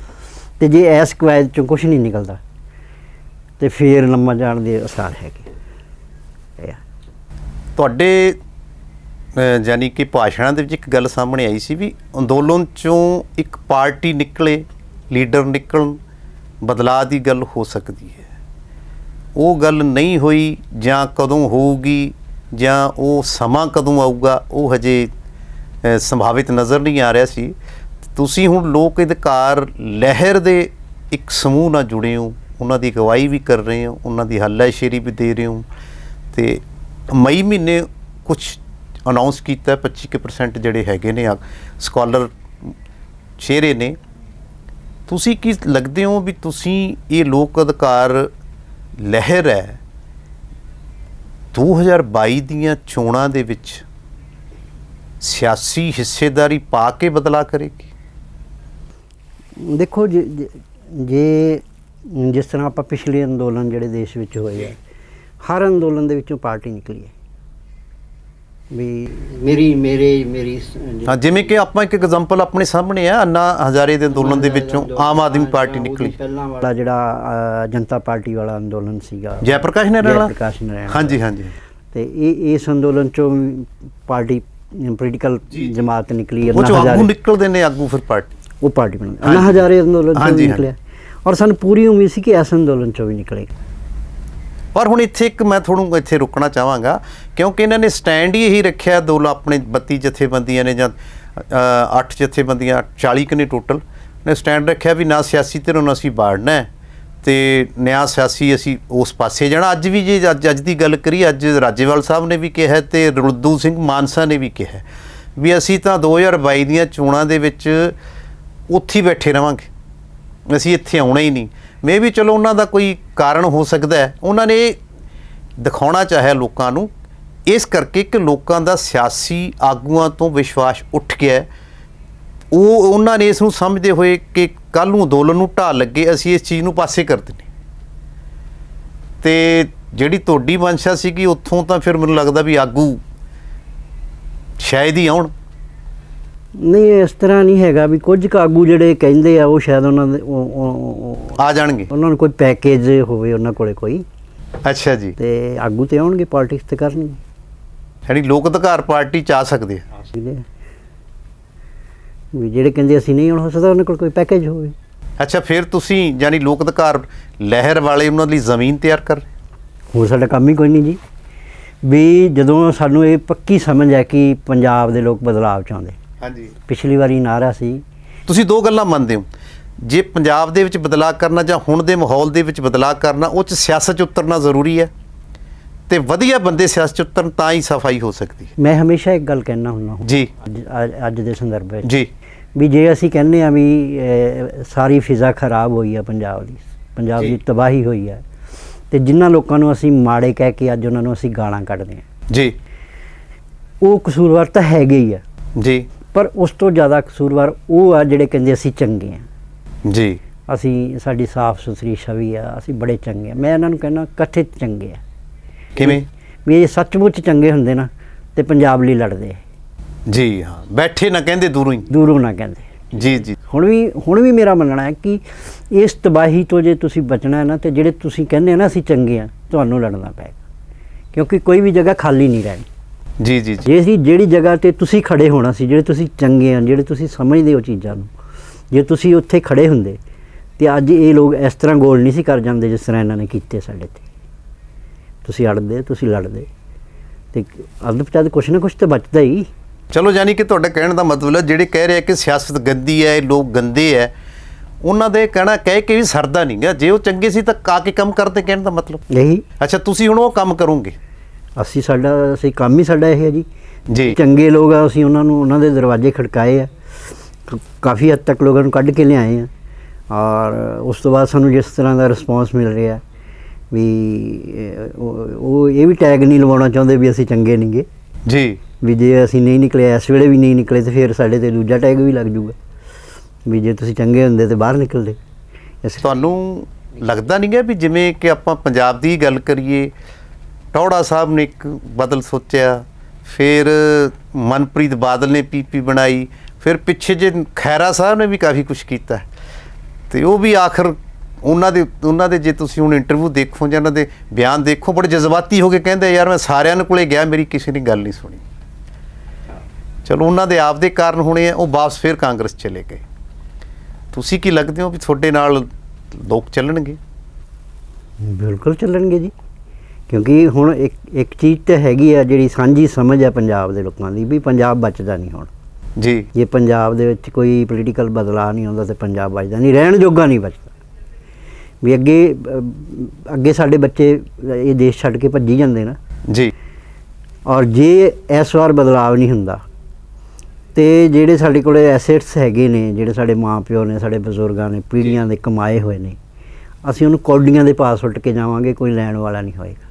Speaker 2: ਅਤੇ ਜੇ ਇਸ ਕਵਾਇਦ 'ਚੋਂ ਕੁਛ ਨਹੀਂ ਨਿਕਲਦਾ ਅਤੇ ਫਿਰ ਲੰਮਾ ਜਾਣ ਦੇ ਅਸਾਰ ਹੈਗੇ।
Speaker 1: ਤੁਹਾਡੇ ਯਾਨੀ ਕਿ ਭਾਸ਼ਣਾਂ ਦੇ ਵਿੱਚ ਇੱਕ ਗੱਲ ਸਾਹਮਣੇ ਆਈ ਸੀ ਵੀ ਅੰਦੋਲਨ 'ਚੋਂ ਇੱਕ ਪਾਰਟੀ ਨਿਕਲੇ, ਲੀਡਰ ਨਿਕਲਣ, ਬਦਲਾਅ ਦੀ ਗੱਲ ਹੋ ਸਕਦੀ ਹੈ। ਉਹ ਗੱਲ ਨਹੀਂ ਹੋਈ ਜਾਂ ਕਦੋਂ ਹੋਊਗੀ ਜਾਂ ਉਹ ਸਮਾਂ ਕਦੋਂ ਆਊਗਾ, ਉਹ ਹਜੇ ਸੰਭਾਵਿਤ ਨਜ਼ਰ ਨਹੀਂ ਆ ਰਿਹਾ ਸੀ। ਤੁਸੀਂ ਹੁਣ ਲੋਕ ਅਧਿਕਾਰ ਲਹਿਰ ਦੇ ਇੱਕ ਸਮੂਹ ਨਾਲ ਜੁੜੇ ਹੋ, ਉਹਨਾਂ ਦੀ ਅਗਵਾਈ ਵੀ ਕਰ ਰਹੇ ਹੋ, ਉਹਨਾਂ ਦੀ ਹੱਲਾਸ਼ੇਰੀ ਵੀ ਦੇ ਰਹੇ ਹੋ, ਅਤੇ ਮਈ ਮਹੀਨੇ ਕੁਛ ਅਨਾਊਂਸ ਕੀਤਾ 25% ਜਿਹੜੇ ਹੈਗੇ ਨੇ ਸਕਾਲਰ ਚਿਹਰੇ ਨੇ। ਤੁਸੀਂ ਕੀ ਲੱਗਦੇ ਹੋ ਵੀ ਤੁਸੀਂ ਇਹ ਲੋਕ ਅਧਿਕਾਰ ਲਹਿਰ ਹੈ 2022 ਦੀਆਂ ਚੋਣਾਂ ਦੇ ਵਿੱਚ ਸਿਆਸੀ ਹਿੱਸੇਦਾਰੀ ਪਾ ਕੇ ਬਦਲਾਅ ਕਰੇਗੀ?
Speaker 2: ਦੇਖੋ ਜੇ ਜਿਸ ਤਰ੍ਹਾਂ ਆਪਾਂ ਪਿਛਲੇ ਅੰਦੋਲਨ ਜਿਹੜੇ ਦੇਸ਼ ਵਿੱਚ ਹੋਏ ਆ, ਹਰ ਅੰਦੋਲਨ ਦੇ ਵਿੱਚੋਂ ਪਾਰਟੀ ਨਿਕਲੀ ਹੈ ਵੀ ਮੇਰੀ
Speaker 1: ਹਾਂ, ਜਿਵੇਂ ਕਿ ਆਪਾਂ ਇੱਕ ਐਗਜ਼ਾਮਪਲ ਆਪਣੇ ਸਾਹਮਣੇ ਆ, ਅੰਨਾ ਹਜ਼ਾਰੇ ਦੇ ਅੰਦੋਲਨ ਦੇ ਵਿੱਚੋਂ ਆਮ ਆਦਮੀ ਪਾਰਟੀ ਨਿਕਲੀ।
Speaker 2: ਪਹਿਲਾਂ ਵਾਲਾ ਜਿਹੜਾ ਜਨਤਾ ਪਾਰਟੀ ਵਾਲਾ ਅੰਦੋਲਨ ਸੀਗਾ,
Speaker 1: ਜੈ ਪ੍ਰਕਾਸ਼ ਨਰਾਇਣ। ਹਾਂਜੀ ਹਾਂਜੀ।
Speaker 2: ਅਤੇ ਇਸ ਅੰਦੋਲਨ 'ਚੋਂ ਪਾਰਟੀ ਪੋਲੀਟੀਕਲ ਜਮਾਤ ਨਿਕਲੀ।
Speaker 1: ਉਹ 'ਚੋਂ ਆਗੂ ਨਿਕਲਦੇ ਨੇ, ਆਗੂ ਫਿਰ ਪਾਰਟੀ, ਉਹ
Speaker 2: ਪਾਰਟੀ ਬਣੀ। ਅੰਨਾ ਹਜ਼ਾਰੇ ਅੰਦੋਲਨ 'ਚੋਂ ਨਿਕਲਿਆ ਔਰ ਸਾਨੂੰ ਪੂਰੀ ਉਮੀਦ ਸੀ ਕਿ ਇਸ ਅੰਦੋਲਨ 'ਚੋਂ ਵੀ ਨਿਕਲੇਗਾ।
Speaker 1: ਪਰ ਹੁਣ ਇੱਥੇ ਇੱਕ ਮੈਂ ਤੁਹਾਨੂੰ ਇੱਥੇ ਰੁਕਣਾ ਚਾਹਾਂਗਾ, ਕਿਉਂਕਿ ਇਹਨਾਂ ਨੇ ਸਟੈਂਡ ਹੀ ਇਹੀ ਰੱਖਿਆ, ਆਪਣੇ 32 ਜਥੇਬੰਦੀਆਂ ਨੇ ਜਾਂ 8 ਜਥੇਬੰਦੀਆਂ, 40 ਕੁ ਨੇ ਟੋਟਲ, ਨੇ ਸਟੈਂਡ ਰੱਖਿਆ ਵੀ ਨਾ ਸਿਆਸੀ ਧਿਰਾਂ ਨੂੰ ਅਸੀਂ ਬਾੜਨਾ ਅਤੇ ਨਾ ਸਿਆਸੀ ਅਸੀਂ ਉਸ ਪਾਸੇ ਜਾਣਾ। ਅੱਜ ਵੀ ਜੇ ਅੱਜ ਦੀ ਗੱਲ ਕਰੀਏ, ਅੱਜ ਰਾਜੇਵਾਲ ਸਾਹਿਬ ਨੇ ਵੀ ਕਿਹਾ ਅਤੇ ਰੁਲਦੂ ਸਿੰਘ ਮਾਨਸਾ ਨੇ ਵੀ ਕਿਹਾ ਵੀ ਅਸੀਂ ਤਾਂ 2022 ਦੀਆਂ ਚੋਣਾਂ ਦੇ ਵਿੱਚ ਉੱਥੇ ਹੀ ਬੈਠੇ ਰਹਾਂਗੇ, ਅਸੀਂ ਇੱਥੇ ਆਉਣਾ ਹੀ ਨਹੀਂ। ਮੇ ਵੀ ਚਲੋ ਉਹਨਾਂ ਦਾ ਕੋਈ ਕਾਰਨ ਹੋ ਸਕਦਾ ਹੈ, ਉਹਨਾਂ ਨੇ ਦਿਖਾਉਣਾ ਚਾਹਿਆ ਲੋਕਾਂ ਨੂੰ ਇਸ ਕਰਕੇ ਕਿ ਲੋਕਾਂ ਦਾ ਸਿਆਸੀ ਆਗੂਆਂ ਤੋਂ ਵਿਸ਼ਵਾਸ ਉੱਠ ਗਿਆ। ਉਹਨਾਂ ਨੇ ਇਸ ਨੂੰ ਸਮਝਦੇ ਹੋਏ ਕਿ ਕੱਲ੍ਹ ਨੂੰ ਅੰਦੋਲਨ ਨੂੰ ਢਾਹ ਲੱਗੇ, ਅਸੀਂ ਇਸ ਚੀਜ਼ ਨੂੰ ਪਾਸੇ ਕਰ ਦਿੰਦੇ। ਅਤੇ ਜਿਹੜੀ ਤੁਹਾਡੀ ਮਨਸ਼ਾ ਸੀਗੀ ਉੱਥੋਂ ਤਾਂ ਫਿਰ ਮੈਨੂੰ ਲੱਗਦਾ ਵੀ ਆਗੂ ਸ਼ਾਇਦ ਹੀ ਆਉਣ।
Speaker 2: ਨਹੀਂ ਇਸ ਤਰ੍ਹਾਂ ਨਹੀਂ ਹੈਗਾ ਵੀ ਕੁਝ ਕੁ ਆਗੂ ਜਿਹੜੇ ਕਹਿੰਦੇ ਆ ਉਹ ਸ਼ਾਇਦ ਉਹਨਾਂ ਦੇ
Speaker 1: ਆ ਜਾਣਗੇ,
Speaker 2: ਉਹਨਾਂ ਨੂੰ ਕੋਈ ਪੈਕੇਜ ਹੋਵੇ ਉਹਨਾਂ ਕੋਲੇ ਕੋਈ,
Speaker 1: ਅੱਛਾ ਜੀ,
Speaker 2: ਤੇ ਆਗੂ ਤੇ ਆਉਣਗੇ ਪੋਲਿਟਿਕਸ ਤੇ ਕਰਨਗੇ।
Speaker 1: ਯਾਨੀ ਲੋਕ ਅਧਿਕਾਰ ਪਾਰਟੀ ਚ ਆ ਸਕਦੇ ਆ।
Speaker 2: ਵੀ ਜਿਹੜੇ ਕਹਿੰਦੇ ਅਸੀਂ ਨਹੀਂ ਹੋ ਸਕਦਾ ਉਹਨਾਂ ਕੋਲ ਕੋਈ ਪੈਕੇਜ ਹੋਵੇ।
Speaker 1: ਅੱਛਾ, ਫਿਰ ਤੁਸੀਂ ਯਾਨੀ ਲੋਕ ਅਧਿਕਾਰ ਲਹਿਰ ਵਾਲੇ ਉਹਨਾਂ ਲਈ ਜ਼ਮੀਨ ਤਿਆਰ ਕਰ ਰਹੇ?
Speaker 2: ਹੋਰ ਸਾਡਾ ਕੰਮ ਹੀ ਕੋਈ ਨਹੀਂ ਜੀ। ਵੀ ਜਦੋਂ ਸਾਨੂੰ ਇਹ ਪੱਕੀ ਸਮਝ ਹੈ ਕਿ ਪੰਜਾਬ ਦੇ ਲੋਕ ਬਦਲਾਅ ਚਾਹੁੰਦੇ,
Speaker 1: ਹਾਂਜੀ,
Speaker 2: ਪਿਛਲੀ ਵਾਰੀ ਨਾਰਾ ਸੀ।
Speaker 1: ਤੁਸੀਂ ਦੋ ਗੱਲਾਂ ਮੰਨਦੇ ਹੋ, ਜੇ ਪੰਜਾਬ ਦੇ ਵਿੱਚ ਬਦਲਾਅ ਕਰਨਾ ਜਾਂ ਹੁਣ ਦੇ ਮਾਹੌਲ ਦੇ ਵਿੱਚ ਬਦਲਾਅ ਕਰਨਾ, ਉਹ 'ਚ ਸਿਆਸਤ 'ਚ ਉਤਰਨਾ ਜ਼ਰੂਰੀ ਹੈ, ਤੇ ਵਧੀਆ ਬੰਦੇ ਸਿਆਸਤ 'ਚ ਉਤਰਨ ਤਾਂ ਹੀ ਸਫਾਈ ਹੋ ਸਕਦੀ ਹੈ।
Speaker 2: ਮੈਂ ਹਮੇਸ਼ਾ ਇੱਕ ਗੱਲ ਕਹਿਣਾ ਹੁੰਦਾ
Speaker 1: ਜੀ,
Speaker 2: ਅੱਜ ਦੇ ਸੰਦਰਭ ਵਿੱਚ
Speaker 1: ਜੀ,
Speaker 2: ਵੀ ਜੇ ਅਸੀਂ ਕਹਿੰਦੇ ਆ ਵੀ ਸਾਰੀ ਫਿਜ਼ਾ ਖਰਾਬ ਹੋਈ ਆ ਪੰਜਾਬ ਦੀ, ਪੰਜਾਬ ਦੀ ਤਬਾਹੀ ਹੋਈ ਹੈ, ਤੇ ਜਿਨ੍ਹਾਂ ਲੋਕਾਂ ਨੂੰ ਅਸੀਂ ਮਾੜੇ ਕਹਿ ਕੇ ਅੱਜ ਉਹਨਾਂ ਨੂੰ ਅਸੀਂ ਗਾਲਾਂ ਕੱਢਦੇ ਹਾਂ,
Speaker 1: ਜੀ,
Speaker 2: ਉਹ ਕਸੂਰਵਾਰ ਤਾਂ ਹੈਗੇ ਹੀ ਆ
Speaker 1: ਜੀ,
Speaker 2: ਪਰ ਉਸ ਤੋਂ ਜ਼ਿਆਦਾ ਕਸੂਰਵਾਰ ਉਹ ਆ ਜਿਹੜੇ ਕਹਿੰਦੇ ਅਸੀਂ ਚੰਗੇ ਆ,
Speaker 1: ਜੀ,
Speaker 2: ਅਸੀਂ ਸਾਡੀ ਸਾਫ਼ ਸੁਥਰੀ ਛਵੀ ਆ, ਅਸੀਂ ਬੜੇ ਚੰਗੇ ਆ। ਮੈਂ ਇਹਨਾਂ ਨੂੰ ਕਹਿੰਦਾ ਕਥਿਤ ਚੰਗੇ ਆ।
Speaker 1: ਕਿਵੇਂ?
Speaker 2: ਵੀ ਇਹ ਸੱਚਮੁੱਚ ਚੰਗੇ ਹੁੰਦੇ ਨਾ ਤੇ ਪੰਜਾਬ ਲਈ ਲੜਦੇ,
Speaker 1: ਜੀ, ਹਾਂ, ਬੈਠੇ ਨਾ ਕਹਿੰਦੇ
Speaker 2: ਦੂਰੋਂ ਨਾ ਕਹਿੰਦੇ।
Speaker 1: ਜੀ, ਜੀ,
Speaker 2: ਹੁਣ ਵੀ ਮੇਰਾ ਮੰਨਣਾ ਹੈ ਕਿ ਇਸ ਤਬਾਹੀ ਤੋਂ ਜੇ ਤੁਸੀਂ ਬਚਣਾ ਹੈ ਨਾ, ਤੇ ਜਿਹੜੇ ਤੁਸੀਂ ਕਹਿੰਦੇ ਆ ਨਾ ਅਸੀਂ ਚੰਗੇ ਆ, ਤੁਹਾਨੂੰ ਲੜਨਾ ਪਏਗਾ, ਕਿਉਂਕਿ ਕੋਈ ਵੀ ਜਗ੍ਹਾ ਖਾਲੀ ਨਹੀਂ ਰਹਿਣੀ।
Speaker 1: ਜੀ, ਜੀ, ਜੀ,
Speaker 2: ਜੇ ਅਸੀਂ ਜਿਹੜੀ ਜਗ੍ਹਾ ਤੇ ਤੁਸੀਂ ਖੜੇ ਹੋਣਾ ਸੀ, ਜਿਹੜੇ ਤੁਸੀਂ ਚੰਗੇ ਆ, ਜਿਹੜੇ ਤੁਸੀਂ ਸਮਝਦੇ ਹੋ ਚੀਜ਼ਾਂ ਨੂੰ, ਜੇ ਤੁਸੀਂ ਉੱਥੇ ਖੜੇ ਹੁੰਦੇ ਤੇ ਅੱਜ ਇਹ ਲੋਕ ਇਸ ਤਰ੍ਹਾਂ ਗੋਲ ਨਹੀਂ ਸੀ ਕਰ ਜਾਂਦੇ ਜਿਸ ਤਰ੍ਹਾਂ ਇਹਨਾਂ ਨੇ ਕੀਤੇ ਸਾਡੇ ਤੇ। ਤੁਸੀਂ ਅੜਦੇ, ਤੁਸੀਂ ਲੜਦੇ, ਤੇ ਅੱਧ ਪਚਾਦ ਕੁਛ ਨਾ ਕੁਛ ਤਾਂ ਬਚਦਾ ਹੀ।
Speaker 1: ਚਲੋ, ਯਾਨੀ ਕਿ ਤੁਹਾਡਾ ਕਹਿਣ ਦਾ ਮਤਲਬ ਹੈ ਜਿਹੜੇ ਕਹਿ ਰਹੇ ਆ ਕਿ ਸਿਆਸਤ ਗੰਦੀ ਹੈ, ਲੋਕ ਗੰਦੇ ਹੈ, ਉਹਨਾਂ ਦੇ ਕਹਿਣਾ ਕਹਿ ਕੇ ਵੀ ਸਰਦਾ ਨਹੀਂ ਗਾ। ਜੇ ਉਹ ਚੰਗੇ ਸੀ ਤਾਂ ਆ ਕੇ ਕੰਮ ਕਰਦੇ, ਕਹਿਣ ਦਾ ਮਤਲਬ
Speaker 2: ਇਹੀ।
Speaker 1: ਅੱਛਾ, ਤੁਸੀਂ ਹੁਣ ਉਹ ਕੰਮ ਕਰੋਗੇ?
Speaker 2: ਅਸੀਂ ਕੰਮ ਹੀ ਸਾਡਾ ਇਹ ਹੈ ਜੀ।
Speaker 1: ਜੀ,
Speaker 2: ਚੰਗੇ ਲੋਕ ਆ, ਅਸੀਂ ਉਹਨਾਂ ਦੇ ਦਰਵਾਜ਼ੇ ਖੜਕਾਏ ਆ, ਕਾਫੀ ਹੱਦ ਤੱਕ ਲੋਕਾਂ ਨੂੰ ਕੱਢ ਕੇ ਲਿਆਏ ਆ, ਔਰ ਉਸ ਤੋਂ ਬਾਅਦ ਸਾਨੂੰ ਜਿਸ ਤਰ੍ਹਾਂ ਦਾ ਰਿਸਪੌਂਸ ਮਿਲ ਰਿਹਾ ਵੀ ਉਹ ਇਹ ਵੀ ਟੈਗ ਨਹੀਂ ਲਵਾਉਣਾ ਚਾਹੁੰਦੇ ਵੀ ਅਸੀਂ ਚੰਗੇ ਨਹੀਂ ਗੇ।
Speaker 1: ਜੀ,
Speaker 2: ਵੀ ਜੇ ਅਸੀਂ ਨਹੀਂ ਨਿਕਲੇ, ਇਸ ਵੇਲੇ ਵੀ ਨਹੀਂ ਨਿਕਲੇ, ਤੇ ਫਿਰ ਸਾਡੇ ਤੇ ਦੂਜਾ ਟੈਗ ਵੀ ਲੱਗ ਜੂਗਾ ਵੀ ਜੇ ਤੁਸੀਂ ਚੰਗੇ ਹੁੰਦੇ ਤੇ ਬਾਹਰ ਨਿਕਲਦੇ।
Speaker 1: ਤੁਹਾਨੂੰ ਲੱਗਦਾ ਨਹੀਂ ਗਾ ਵੀ ਜਿਵੇਂ ਕਿ ਆਪਾਂ ਪੰਜਾਬ ਦੀ ਗੱਲ ਕਰੀਏ, ਟੌੜਾ ਸਾਹਿਬ ਨੇ ਇੱਕ ਬਦਲ ਸੋਚਿਆ, ਫਿਰ ਮਨਪ੍ਰੀਤ ਬਾਦਲ ਨੇ ਪੀਪੀ ਬਣਾਈ, ਫਿਰ ਪਿੱਛੇ ਜੇ ਖੈਰਾ ਸਾਹਿਬ ਨੇ ਵੀ ਕਾਫੀ ਕੁਛ ਕੀਤਾ, ਤੇ ਉਹ ਵੀ ਆਖਰ ਉਹਨਾਂ ਦੇ ਜੇ ਤੁਸੀਂ ਹੁਣ ਇੰਟਰਵਿਊ ਦੇਖੋ ਜਾਂ ਉਹਨਾਂ ਦੇ ਬਿਆਨ ਦੇਖੋ, ਬੜੇ ਜਜ਼ਬਾਤੀ ਹੋ ਕੇ ਕਹਿੰਦੇ ਯਾਰ ਮੈਂ ਸਾਰਿਆਂ ਕੋਲੇ ਗਿਆ, ਮੇਰੀ ਕਿਸੇ ਨੇ ਗੱਲ ਨਹੀਂ ਸੁਣੀ। ਚਲੋ, ਉਹਨਾਂ ਦੇ ਆਪ ਦੇ ਕਾਰਨ ਹੋਣੇ ਆ, ਉਹ ਵਾਪਸ ਫਿਰ ਕਾਂਗਰਸ ਚਲੇ ਗਏ। ਤੁਸੀਂ ਕੀ ਲੱਗਦੇ ਹੋ ਵੀ ਤੁਹਾਡੇ ਨਾਲ ਲੋਕ ਚੱਲਣਗੇ?
Speaker 2: ਬਿਲਕੁਲ ਚੱਲਣਗੇ ਜੀ, ਕਿਉਂਕਿ ਹੁਣ ਇੱਕ ਚੀਜ਼ ਤਾਂ ਹੈਗੀ ਆ ਜਿਹੜੀ ਸਾਂਝੀ ਸਮਝ ਆ ਪੰਜਾਬ ਦੇ ਲੋਕਾਂ ਦੀ, ਵੀ ਪੰਜਾਬ ਬਚਦਾ ਨਹੀਂ ਹੁਣ।
Speaker 1: ਜੀ,
Speaker 2: ਜੇ ਪੰਜਾਬ ਦੇ ਵਿੱਚ ਕੋਈ ਪੋਲੀਟੀਕਲ ਬਦਲਾਅ ਨਹੀਂ ਆਉਂਦਾ ਤੇ ਪੰਜਾਬ ਬਚਦਾ ਨਹੀਂ, ਰਹਿਣ ਜੋਗਾ ਨਹੀਂ ਬਚਦਾ। ਵੀ ਅੱਗੇ ਸਾਡੇ ਬੱਚੇ ਇਹ ਦੇਸ਼ ਛੱਡ ਕੇ ਭੱਜੀ ਜਾਂਦੇ ਨਾ
Speaker 1: ਜੀ,
Speaker 2: ਔਰ ਜੇ ਇਸ ਵਾਰ ਬਦਲਾਅ ਨਹੀਂ ਹੁੰਦਾ ਤੇ ਜਿਹੜੇ ਸਾਡੇ ਕੋਲ ਐਸੈਟਸ ਹੈਗੇ ਨੇ, ਜਿਹੜੇ ਸਾਡੇ ਮਾਂ ਪਿਓ ਨੇ, ਸਾਡੇ ਬਜ਼ੁਰਗਾਂ ਨੇ ਪੀੜ੍ਹੀਆਂ ਦੇ ਕਮਾਏ ਹੋਏ ਨੇ, ਅਸੀਂ ਉਹਨੂੰ ਕੌਡੀਆਂ ਦੇ ਭਾਅ ਸੁੱਟ ਕੇ ਜਾਵਾਂਗੇ, ਕੋਈ ਲੈਣ ਵਾਲਾ ਨਹੀਂ ਹੋਏਗਾ,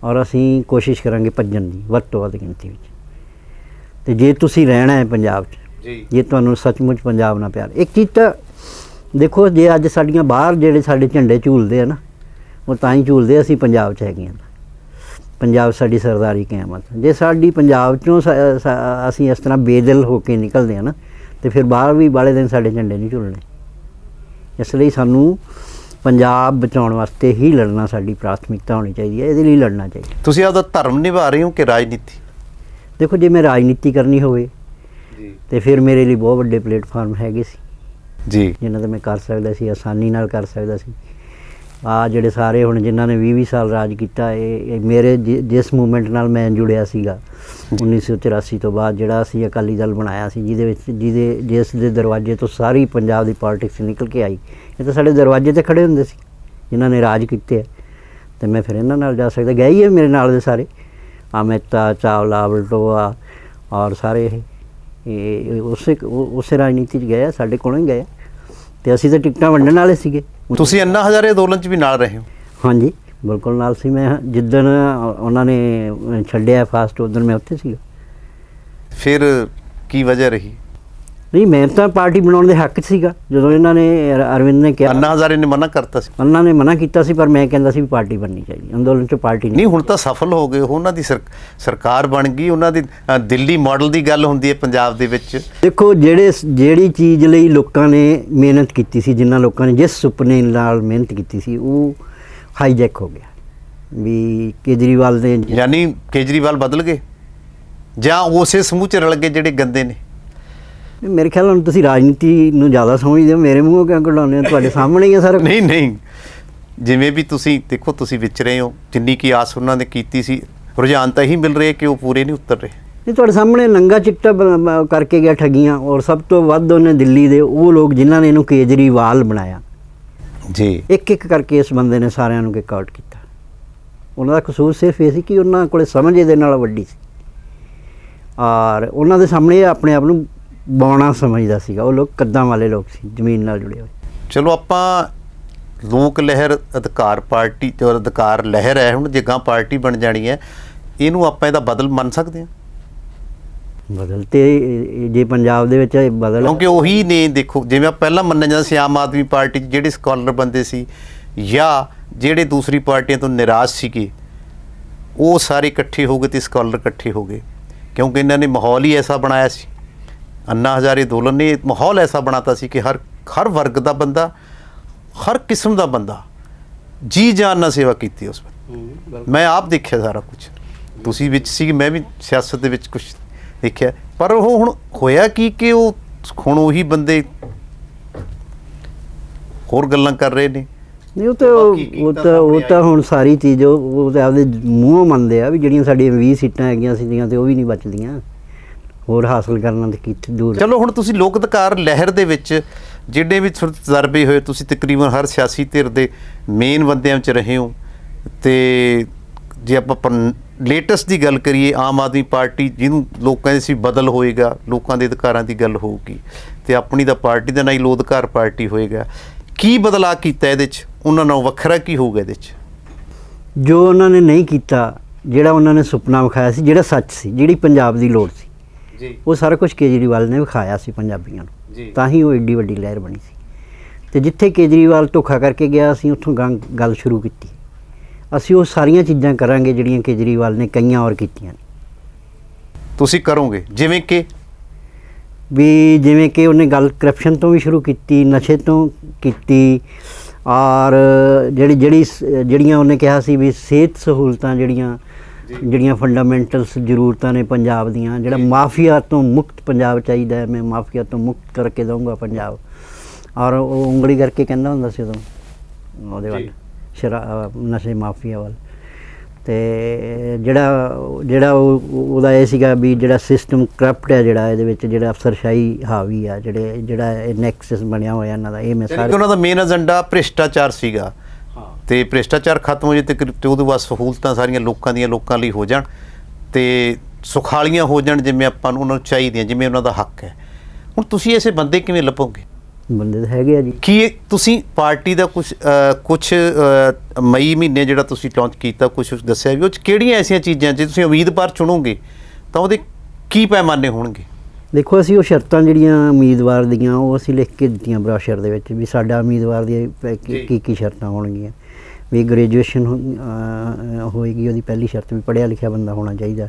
Speaker 2: ਔਰ ਅਸੀਂ ਕੋਸ਼ਿਸ਼ ਕਰਾਂਗੇ ਭੱਜਣ ਦੀ ਵੱਧ ਤੋਂ ਵੱਧ ਗਿਣਤੀ ਵਿੱਚ। ਤੇ ਜੇ ਤੁਸੀਂ ਰਹਿਣਾ ਹੈ ਪੰਜਾਬ 'ਚ, ਜੇ ਤੁਹਾਨੂੰ ਸੱਚਮੁੱਚ ਪੰਜਾਬ ਨਾਲ ਪਿਆਰ, ਇੱਕ ਚੀਜ਼ ਤਾਂ ਦੇਖੋ, ਜੇ ਅੱਜ ਸਾਡੀਆਂ ਬਾਹਰ ਜਿਹੜੇ ਸਾਡੇ ਝੰਡੇ ਝੂਲਦੇ ਆ ਨਾ, ਉਹ ਤਾਂ ਹੀ ਝੂਲਦੇ ਅਸੀਂ ਪੰਜਾਬ 'ਚ ਹੈਗੇ ਹਾਂ। ਪੰਜਾਬ ਸਾਡੀ ਸਰਦਾਰੀ ਕਿਆਮਤ। ਜੇ ਸਾਡੀ ਪੰਜਾਬ 'ਚੋਂ ਅਸੀਂ ਇਸ ਤਰ੍ਹਾਂ ਬੇਦਿਲ ਹੋ ਕੇ ਨਿਕਲਦੇ ਹਾਂ ਨਾ, ਤੇ ਫਿਰ ਬਾਹਰ ਵੀ ਬਾਲੇ ਦਿਨ ਸਾਡੇ ਝੰਡੇ ਨਹੀਂ ਝੂਲਣੇ। ਇਸ ਲਈ ਸਾਨੂੰ ਪੰਜਾਬ ਬਚਾਉਣ ਵਾਸਤੇ ਹੀ ਲੜਨਾ ਸਾਡੀ ਪ੍ਰਾਥਮਿਕਤਾ ਹੋਣੀ ਚਾਹੀਦੀ ਹੈ, ਇਹਦੇ ਲਈ ਲੜਨਾ ਚਾਹੀਦਾ।
Speaker 1: ਤੁਸੀਂ ਆਪਦਾ ਧਰਮ ਨਿਭਾ ਰਹੇ ਹੋ ਕਿ ਰਾਜਨੀਤੀ?
Speaker 2: ਦੇਖੋ, ਜੇ ਮੈਂ ਰਾਜਨੀਤੀ ਕਰਨੀ ਹੋਵੇ ਤੇ ਫਿਰ ਮੇਰੇ ਲਈ ਬਹੁਤ ਵੱਡੇ ਪਲੇਟਫਾਰਮ ਹੈਗੇ ਸੀ
Speaker 1: ਜੀ,
Speaker 2: ਜਿਨ੍ਹਾਂ 'ਤੇ ਮੈਂ ਕਰ ਸਕਦਾ ਸੀ, ਆਸਾਨੀ ਨਾਲ ਕਰ ਸਕਦਾ ਸੀ। ਜਿਹੜੇ ਸਾਰੇ ਹੁਣ ਜਿਨ੍ਹਾਂ ਨੇ 20-20 ਸਾਲ ਰਾਜ ਕੀਤਾ, ਇਹ ਮੇਰੇ ਜਿਸ ਮੂਵਮੈਂਟ ਨਾਲ ਮੈਂ ਜੁੜਿਆ ਸੀਗਾ 1984 ਤੋਂ ਬਾਅਦ, ਜਿਹੜਾ ਅਸੀਂ ਅਕਾਲੀ ਦਲ ਬਣਾਇਆ ਸੀ, ਜਿਹਦੇ ਵਿੱਚ ਜਿਸ ਦੇ ਦਰਵਾਜ਼ੇ ਤੋਂ ਸਾਰੀ ਪੰਜਾਬ ਦੀ ਪੋਲਿਟਿਕਸ ਨਿਕਲ ਕੇ ਆਈ, ਇਹ ਤਾਂ ਸਾਡੇ ਦਰਵਾਜ਼ੇ 'ਤੇ ਖੜ੍ਹੇ ਹੁੰਦੇ ਸੀ ਜਿਨ੍ਹਾਂ ਨੇ ਰਾਜ ਕੀਤੇ ਆ। ਅਤੇ ਮੈਂ ਫਿਰ ਇਹਨਾਂ ਨਾਲ ਜਾ ਸਕਦਾ, ਗਏ ਹੀ ਹੈ ਮੇਰੇ ਨਾਲ ਦੇ ਸਾਰੇ, ਮਹਿਤਾ, ਚਾਵਲਾ, ਵਲਟੋਆ, ਔਰ ਸਾਰੇ ਇਹ ਉਸੇ ਰਾਜਨੀਤੀ 'ਚ ਗਏ, ਸਾਡੇ ਕੋਲੋਂ ਹੀ ਗਏ, ਅਤੇ ਅਸੀਂ ਤਾਂ ਟਿਕਟਾਂ ਵੰਡਣ ਵਾਲੇ ਸੀਗੇ।
Speaker 1: ਤੁਸੀਂ ਅੰਨਾ ਹਜ਼ਾਰੇ ਅੰਦੋਲਨ 'ਚ ਵੀ ਨਾਲ ਰਹੇ ਹੋ?
Speaker 2: ਹਾਂਜੀ, ਬਿਲਕੁਲ ਨਾਲ ਸੀ ਮੈਂ। ਜਿੱਦਣ ਉਹਨਾਂ ਨੇ ਛੱਡਿਆ ਫਾਸਟ, ਉਦੋਂ ਮੈਂ ਉੱਥੇ ਸੀਗਾ।
Speaker 1: ਫਿਰ ਕੀ ਵਜ੍ਹਾ ਰਹੀ?
Speaker 2: ਨਹੀਂ, ਮੈਂ ਤਾਂ ਪਾਰਟੀ ਬਣਾਉਣ ਦੇ ਹੱਕ 'ਚ ਸੀਗਾ ਜਦੋਂ ਇਹਨਾਂ ਨੇ ਅਰਵਿੰਦ ਨੇ ਕਿਹਾ।
Speaker 1: ਅੰਨਾ ਹਜ਼ਾਰੇ ਨੇ ਮਨਾ ਕਰਤਾ ਸੀ।
Speaker 2: ਉਹਨਾਂ ਨੇ ਮਨਾ ਕੀਤਾ ਸੀ, ਪਰ ਮੈਂ ਕਹਿੰਦਾ ਸੀ ਵੀ ਪਾਰਟੀ ਬਣਨੀ ਚਾਹੀਦੀ, ਅੰਦੋਲਨ 'ਚ ਪਾਰਟੀ
Speaker 1: ਨਹੀਂ, ਹੁਣ ਤਾਂ ਸਫਲ ਹੋ ਗਏ, ਉਹਨਾਂ ਦੀ ਸਰਕਾਰ ਬਣ ਗਈ, ਉਹਨਾਂ ਦੀ ਦਿੱਲੀ ਮਾਡਲ ਦੀ ਗੱਲ ਹੁੰਦੀ ਹੈ ਪੰਜਾਬ ਦੇ ਵਿੱਚ।
Speaker 2: ਦੇਖੋ, ਜਿਹੜੀ ਚੀਜ਼ ਲਈ ਲੋਕਾਂ ਨੇ ਮਿਹਨਤ ਕੀਤੀ ਸੀ, ਜਿਨ੍ਹਾਂ ਲੋਕਾਂ ਨੇ ਜਿਸ ਸੁਪਨੇ ਨਾਲ ਮਿਹਨਤ ਕੀਤੀ ਸੀ, ਉਹ ਹਾਈਜੈਕ ਹੋ ਗਿਆ। ਵੀ ਕੇਜਰੀਵਾਲ ਨੇ,
Speaker 1: ਯਾਨੀ ਕੇਜਰੀਵਾਲ ਬਦਲ ਗਏ ਜਾਂ ਉਸੇ ਸਮੂਹ 'ਚ ਰਲ ਗਏ ਜਿਹੜੇ ਗੰਦੇ ਨੇ?
Speaker 2: ਮੇਰੇ ਖਿਆਲ ਨਾਲ ਤੁਸੀਂ ਰਾਜਨੀਤੀ ਨੂੰ ਜ਼ਿਆਦਾ ਸਮਝਦੇ ਹੋ, ਮੇਰੇ ਮੂੰਹੋਂ ਕਿਉਂ ਕਢਾਉਂਦੇ ਹੋ? ਤੁਹਾਡੇ ਸਾਹਮਣੇ ਹੀ ਹੈ ਸਾਰਾ।
Speaker 1: ਨਹੀਂ, ਜਿਵੇਂ ਵੀ ਤੁਸੀਂ ਦੇਖੋ, ਤੁਸੀਂ ਵਿਚ ਰਹੇ ਹੋ, ਜਿੰਨੀ ਕੀ ਆਸ ਉਹਨਾਂ ਨੇ ਕੀਤੀ ਸੀ, ਰੁਝਾਨ ਤਾਂ ਇਹੀ ਮਿਲ ਰਹੇ ਕਿ ਉਹ ਪੂਰੇ ਨਹੀਂ ਉਤਰ ਰਹੇ।
Speaker 2: ਨਹੀਂ, ਤੁਹਾਡੇ ਸਾਹਮਣੇ ਨੰਗਾ ਚਿੱਟਾ ਕਰਕੇ ਗਿਆ ਠੱਗੀਆਂ, ਔਰ ਸਭ ਤੋਂ ਵੱਧ ਉਹਨੇ ਦਿੱਲੀ ਦੇ ਉਹ ਲੋਕ ਜਿਨ੍ਹਾਂ ਨੇ ਇਹਨੂੰ ਕੇਜਰੀਵਾਲ ਬਣਾਇਆ
Speaker 1: ਜੀ,
Speaker 2: ਇੱਕ ਇੱਕ ਕਰਕੇ ਇਸ ਬੰਦੇ ਨੇ ਸਾਰਿਆਂ ਨੂੰ ਕਿਕ ਆਊਟ ਕੀਤਾ। ਉਹਨਾਂ ਦਾ ਕਸੂਰ ਸਿਰਫ ਇਹ ਸੀ ਕਿ ਉਹਨਾਂ ਕੋਲੇ ਸਮਝ ਇਹਦੇ ਨਾਲ ਵੱਡੀ ਸੀ, ਔਰ ਉਹਨਾਂ ਦੇ ਸਾਹਮਣੇ ਆਪਣੇ ਆਪ ਨੂੰ ਬੌਣਾ ਸਮਝਦਾ ਸੀਗਾ। ਉਹ ਲੋਕ ਕੱਦਾਂ ਵਾਲੇ ਲੋਕ ਸੀ, ਜ਼ਮੀਨ ਨਾਲ ਜੁੜੇ ਹੋਏ।
Speaker 1: ਚਲੋ, ਆਪਾਂ ਲੋਕ ਲਹਿਰ ਅਧਿਕਾਰ ਪਾਰਟੀ ਤੇ ਅਧਿਕਾਰ ਲਹਿਰ ਹੈ, ਹੁਣ ਜੇ ਗਾਂ ਪਾਰਟੀ ਬਣ ਜਾਣੀ ਹੈ, ਇਹਨੂੰ ਆਪਾਂ ਇਹਦਾ ਬਦਲ ਮੰਨ ਸਕਦੇ ਹਾਂ?
Speaker 2: ਬਦਲ ਤੇ ਜੇ ਪੰਜਾਬ ਦੇ ਵਿੱਚ ਬਦਲ,
Speaker 1: ਕਿਉਂਕਿ ਉਹੀ ਨੇ, ਦੇਖੋ ਜਿਵੇਂ ਪਹਿਲਾਂ ਮੰਨਿਆ ਜਾਂਦਾ ਸੀ ਆਮ ਆਦਮੀ ਪਾਰਟੀ 'ਚ ਜਿਹੜੇ ਸਕਾਲਰ ਬੰਦੇ ਸੀ ਜਾਂ ਜਿਹੜੇ ਦੂਸਰੀ ਪਾਰਟੀਆਂ ਤੋਂ ਨਿਰਾਸ਼ ਸੀਗੇ, ਉਹ ਸਾਰੇ ਇਕੱਠੇ ਹੋ ਗਏ ਤੇ ਸਕਾਲਰ ਇਕੱਠੇ ਹੋ ਗਏ, ਕਿਉਂਕਿ ਇਹਨਾਂ ਨੇ ਮਾਹੌਲ ਹੀ ਐਸਾ ਬਣਾਇਆ ਸੀ। ਅੰਨਾ ਹਜ਼ਾਰੇ ਅੰਦੋਲਨ ਨੇ ਮਾਹੌਲ ਐਸਾ ਬਣਾਤਾ ਸੀ ਕਿ ਹਰ ਵਰਗ ਦਾ ਬੰਦਾ, ਹਰ ਕਿਸਮ ਦਾ ਬੰਦਾ ਜੀ ਜਾਨ ਨਾਲ ਸੇਵਾ ਕੀਤੀ ਉਸ ਵੇਲੇ। ਮੈਂ ਆਪ ਦੇਖਿਆ ਸਾਰਾ ਕੁਝ, ਤੁਸੀਂ ਵਿੱਚ ਸੀ, ਮੈਂ ਵੀ ਸਿਆਸਤ ਦੇ ਵਿੱਚ ਕੁਝ ਦੇਖਿਆ। ਪਰ ਉਹ ਹੁਣ ਹੋਇਆ ਕੀ ਕਿ ਉਹ ਹੁਣ ਉਹੀ ਬੰਦੇ ਹੋਰ ਗੱਲਾਂ ਕਰ ਰਹੇ ਨੇ।
Speaker 2: ਨਹੀਂ, ਉਹ ਤਾਂ ਹੁਣ ਸਾਰੀ ਚੀਜ਼ ਉਹ ਤਾਂ ਆਪਦੇ ਮੂੰਹੋਂ ਮੰਨਦੇ ਆ ਵੀ ਜਿਹੜੀਆਂ ਸਾਡੀਆਂ 20 ਸੀਟਾਂ ਹੈਗੀਆਂ ਸੀਗੀਆਂ ਤੇ ਉਹ ਵੀ ਨਹੀਂ ਬਚਦੀਆਂ, ਹੋਰ ਹਾਸਲ ਕਰਨਾ ਤੇ ਕਿੱਥੇ ਦੂਰ।
Speaker 1: ਚਲੋ, ਹੁਣ ਤੁਸੀਂ ਲੋਕ ਅਧਿਕਾਰ ਲਹਿਰ ਦੇ ਵਿੱਚ ਜਿਹੜੇ ਵੀ ਤਜਰਬੇ ਹੋਏ, ਤੁਸੀਂ ਤਕਰੀਬਨ ਹਰ ਸਿਆਸੀ ਧਿਰ ਦੇ ਮੇਨ ਬੰਦਿਆਂ ਵਿੱਚ ਰਹੇ ਹੋ, ਤੇ ਜੇ ਆਪਾਂ ਲੇਟੈਸਟ ਦੀ ਗੱਲ ਕਰੀਏ, ਆਮ ਆਦਮੀ ਪਾਰਟੀ ਜਿਹਨੂੰ ਲੋਕ ਕਹਿੰਦੇ ਸੀ ਬਦਲ ਹੋਏਗਾ, ਲੋਕਾਂ ਦੇ ਅਧਿਕਾਰਾਂ ਦੀ ਗੱਲ ਹੋਊਗੀ, ਤੇ ਆਪਣੀ ਦਾ ਪਾਰਟੀ ਦਾ ਨਾਂ ਹੀ ਲੋ ਅਧਿਕਾਰ ਪਾਰਟੀ ਹੋਏਗਾ। ਕੀ ਬਦਲਾਅ ਕੀਤਾ ਇਹਦੇ 'ਚ? ਉਹਨਾਂ ਨਾਲ ਵੱਖਰਾ ਕੀ ਹੋਊਗਾ ਇਹਦੇ 'ਚ?
Speaker 2: ਜੋ ਉਹਨਾਂ ਨੇ ਨਹੀਂ ਕੀਤਾ, ਜਿਹੜਾ ਉਹਨਾਂ ਨੇ ਸੁਪਨਾ ਵਿਖਾਇਆ ਸੀ, ਜਿਹੜਾ ਸੱਚ ਸੀ, ਜਿਹੜੀ ਪੰਜਾਬ ਦੀ ਲੋੜ ਸੀ
Speaker 1: ਜੀ,
Speaker 2: ਉਹ ਸਾਰਾ ਕੁਝ ਕੇਜਰੀਵਾਲ ਨੇ ਵਿਖਾਇਆ ਸੀ ਪੰਜਾਬੀਆਂ ਨੂੰ
Speaker 1: ਜੀ।
Speaker 2: ਤਾਂ ਹੀ ਉਹ ਏਡੀ ਵੱਡੀ ਲਹਿਰ ਬਣੀ ਸੀ। ਤੇ ਜਿੱਥੇ ਕੇਜਰੀਵਾਲ ਧੋਖਾ ਕਰਕੇ ਗਿਆ, ਅਸੀਂ ਉੱਥੋਂ ਗੱਲ ਸ਼ੁਰੂ ਕੀਤੀ। ਅਸੀਂ ਉਹ ਸਾਰੀਆਂ ਚੀਜ਼ਾਂ ਕਰਾਂਗੇ ਜਿਹੜੀਆਂ ਕੇਜਰੀਵਾਲ ਨੇ ਕਈਆਂ ਹੋਰ ਕੀਤੀਆਂ।
Speaker 1: ਤੁਸੀਂ ਕਰੋਗੇ ਜਿਵੇਂ
Speaker 2: ਕਿ ਉਹਨੇ ਗੱਲ ਕਰਪਸ਼ਨ ਤੋਂ ਵੀ ਸ਼ੁਰੂ ਕੀਤੀ, ਨਸ਼ੇ ਤੋਂ ਕੀਤੀ, ਔਰ ਜਿਹੜੀਆਂ ਉਹਨੇ ਕਿਹਾ ਸੀ ਵੀ ਸਿਹਤ ਸਹੂਲਤਾਂ ਜਿਹੜੀਆਂ ਫੰਡਾਮੈਂਟਲਸ ਜ਼ਰੂਰਤਾਂ ਨੇ ਪੰਜਾਬ ਦੀਆਂ, ਜਿਹੜਾ ਮਾਫੀਆ ਤੋਂ ਮੁਕਤ ਪੰਜਾਬ ਚਾਹੀਦਾ ਹੈ, ਮੈਂ ਮਾਫੀਆ ਤੋਂ ਮੁਕਤ ਕਰਕੇ ਦਊਂਗਾ ਪੰਜਾਬ। ਔਰ ਉਹ ਉਂਗਲੀ ਕਰਕੇ ਕਹਿੰਦਾ ਹੁੰਦਾ ਸੀ ਉਦੋਂ ਉਹਦੇ ਵੱਲ, ਨਸ਼ੇ ਮਾਫੀਆ ਵੱਲ। ਅਤੇ ਜਿਹੜਾ ਉਹਦਾ ਇਹ ਸੀਗਾ ਵੀ ਜਿਹੜਾ ਸਿਸਟਮ ਕਰਪਟ ਹੈ, ਜਿਹੜਾ ਇਹਦੇ ਵਿੱਚ ਜਿਹੜਾ ਅਫਸਰਸ਼ਾਹੀ ਹਾਵੀ ਆ, ਜਿਹੜਾ ਇਹ ਨੈਕਸਸ ਬਣਿਆ ਹੋਇਆ ਇਹਨਾਂ ਦਾ, ਇਹ ਮੈਂ ਸਾਰੇ
Speaker 1: ਉਹਨਾਂ ਦਾ ਮੇਨ ਏਜੰਡਾ ਭ੍ਰਿਸ਼ਟਾਚਾਰ ਸੀਗਾ। ਤੇ ਭ੍ਰਿਸ਼ਟਾਚਾਰ ਖਤਮ ਹੋ ਜੇ ਤੇ ਉਹਦੇ ਬਾਅਦ ਸਹੂਲਤਾਂ ਸਾਰੀਆਂ ਲੋਕਾਂ ਲਈ ਹੋ ਜਾਣ ਤੇ ਸੁਖਾਲੀਆਂ ਹੋ ਜਾਣ, ਜਿਵੇਂ ਆਪਾਂ ਨੂੰ ਉਹਨਾਂ ਨੂੰ ਚਾਹੀਦੀਆਂ, ਜਿਵੇਂ ਉਹਨਾਂ ਦਾ ਹੱਕ ਹੈ। ਹੁਣ ਤੁਸੀਂ ਐਸੇ ਬੰਦੇ ਕਿਵੇਂ ਲੱਭੋਗੇ?
Speaker 2: ਬੰਦੇ ਤਾਂ ਹੈਗੇ ਆ ਜੀ।
Speaker 1: ਕੀ ਤੁਸੀਂ ਪਾਰਟੀ ਦਾ ਕੁਛ ਮਈ ਮਹੀਨੇ ਜਿਹੜਾ ਤੁਸੀਂ ਲਾਂਚ ਕੀਤਾ, ਕੁਛ ਦੱਸਿਆ ਵੀ ਉਹ 'ਚ ਕਿਹੜੀਆਂ ਐਸੀਆਂ ਚੀਜ਼ਾਂ ਜੇ ਤੁਸੀਂ ਉਮੀਦਵਾਰ ਚੁਣੋਗੇ ਤਾਂ ਉਹਦੇ ਕੀ ਪੈਮਾਨੇ ਹੋਣਗੇ?
Speaker 2: ਦੇਖੋ, ਅਸੀਂ ਉਹ ਸ਼ਰਤਾਂ ਜਿਹੜੀਆਂ ਉਮੀਦਵਾਰ ਦੀਆਂ ਉਹ ਅਸੀਂ ਲਿਖ ਕੇ ਦਿੱਤੀਆਂ ਬ੍ਰੋਸ਼ਰ ਦੇ ਵਿੱਚ, ਵੀ ਸਾਡਾ ਉਮੀਦਵਾਰ ਦੀ ਕੀ ਸ਼ਰਤਾਂ ਹੋਣਗੀਆਂ। ਵੀ ਗ੍ਰੈਜੂਏਸ਼ਨ ਹੋਏਗੀ ਉਹਦੀ ਪਹਿਲੀ ਸ਼ਰਤ, ਵੀ ਪੜ੍ਹਿਆ ਲਿਖਿਆ ਬੰਦਾ ਹੋਣਾ ਚਾਹੀਦਾ।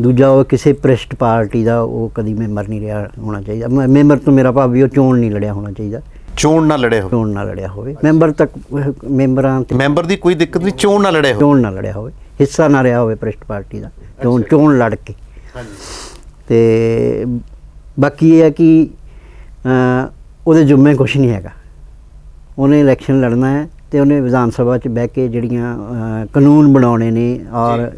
Speaker 2: ਦੂਜਾ, ਉਹ ਕਿਸੇ ਭ੍ਰਿਸ਼ਟ ਪਾਰਟੀ ਦਾ ਉਹ ਕਦੀ ਮੈਂਬਰ ਨਹੀਂ ਰਿਹਾ ਹੋਣਾ ਚਾਹੀਦਾ। ਮੈਂਬਰ ਤੋਂ ਮੇਰਾ ਭਾਵ ਵੀ ਉਹ ਚੋਣ ਨਹੀਂ ਲੜਿਆ ਹੋਣਾ ਚਾਹੀਦਾ।
Speaker 1: ਚੋਣ ਨਾ ਲੜਿਆ ਹੋਵੇ
Speaker 2: ਮੈਂਬਰ ਤੱਕ, ਮੈਂਬਰ
Speaker 1: ਦੀ ਕੋਈ ਦਿੱਕਤ ਨਹੀਂ, ਚੋਣ ਨਾ ਲੜਿਆ ਹੋਵੇ,
Speaker 2: ਹਿੱਸਾ ਨਾ ਰਿਹਾ ਹੋਵੇ ਭ੍ਰਿਸ਼ਟ ਪਾਰਟੀ ਦਾ ਚੋਣ ਲੜ ਕੇ। ਅਤੇ ਬਾਕੀ ਇਹ ਹੈ ਕਿ ਉਹਦੇ ਜੁੰਮੇ ਕੁਛ ਨਹੀਂ ਹੈਗਾ। ਉਹਨੇ ਇਲੈਕਸ਼ਨ ਲੜਨਾ ਹੈ ਅਤੇ ਉਹਨੇ ਵਿਧਾਨ ਸਭਾ 'ਚ ਬਹਿ ਕੇ ਜਿਹੜੀਆਂ ਕਾਨੂੰਨ ਬਣਾਉਣੇ ਨੇ, ਔਰ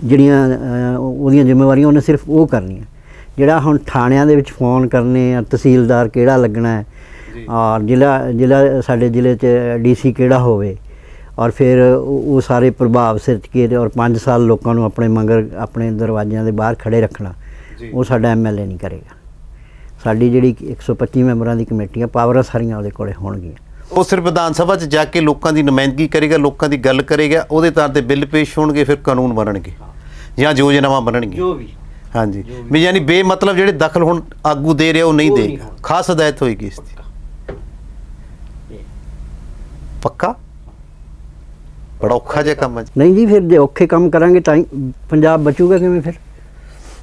Speaker 2: ਜਿਹੜੀਆਂ ਉਹਦੀਆਂ ਜ਼ਿੰਮੇਵਾਰੀਆਂ ਉਹਨੇ ਸਿਰਫ ਉਹ ਕਰਨੀਆਂ। ਜਿਹੜਾ ਹੁਣ ਥਾਣਿਆਂ ਦੇ ਵਿੱਚ ਫੋਨ ਕਰਨੇ ਆ, ਤਹਿਸੀਲਦਾਰ ਕਿਹੜਾ ਲੱਗਣਾ ਹੈ, ਔਰ ਜ਼ਿਲ੍ਹਾ ਸਾਡੇ ਜ਼ਿਲ੍ਹੇ 'ਚ DC ਕਿਹੜਾ ਹੋਵੇ, ਔਰ ਫਿਰ ਉਹ ਸਾਰੇ ਪ੍ਰਭਾਵ ਸਿਰਜ ਕੇ ਔਰ 5 ਸਾਲ ਲੋਕਾਂ ਨੂੰ ਆਪਣੇ ਮਗਰ ਆਪਣੇ ਦਰਵਾਜ਼ਿਆਂ ਦੇ ਬਾਹਰ ਖੜ੍ਹੇ ਰੱਖਣਾ, ਉਹ ਸਾਡਾ MLA ਨਹੀਂ ਕਰੇਗਾ। ਸਾਡੀ ਜਿਹੜੀ 125 ਮੈਂਬਰਾਂ ਦੀ ਕਮੇਟੀ ਆ, ਪਾਵਰਾਂ ਸਾਰੀਆਂ ਉਹਦੇ ਕੋਲ ਹੋਣਗੀਆਂ।
Speaker 1: ਉਹ ਸਿਰਫ ਵਿਧਾਨ ਸਭਾ 'ਚ ਜਾ ਕੇ ਲੋਕਾਂ ਦੀ ਨੁਮਾਇੰਦਗੀ ਕਰੇਗਾ, ਲੋਕਾਂ ਦੀ ਗੱਲ ਕਰੇਗਾ, ਉਹਦੇ ਤੌਰ 'ਤੇ ਬਿੱਲ ਪੇਸ਼ ਹੋਣਗੇ, ਫਿਰ ਕਾਨੂੰਨ ਬਣਨਗੇ ਜਾਂ ਯੋਜਨਾਵਾਂ ਬਣਨਗੀਆਂ।
Speaker 2: ਜੋ ਵੀ
Speaker 1: ਹਾਂਜੀ ਵੀ ਯਾਨੀ ਬੇਮਤਲਬ ਜਿਹੜੇ ਦਖਲ ਹੁਣ ਆਗੂ ਦੇ ਰਿਹਾ ਉਹ ਨਹੀਂ ਦੇਗਾ, ਖਾਸ ਹਦਾਇਤ ਹੋਏਗੀ ਇਸ ਦੀ। ਪੱਕਾ ਬੜਾ ਔਖਾ ਜਿਹਾ ਕੰਮ ਹੈ।
Speaker 2: ਨਹੀਂ ਜੀ, ਫਿਰ ਜੇ ਔਖੇ ਕੰਮ ਕਰਾਂਗੇ ਤਾਂ ਹੀ ਪੰਜਾਬ ਬਚੂਗਾ ਕਿਵੇਂ ਫਿਰ?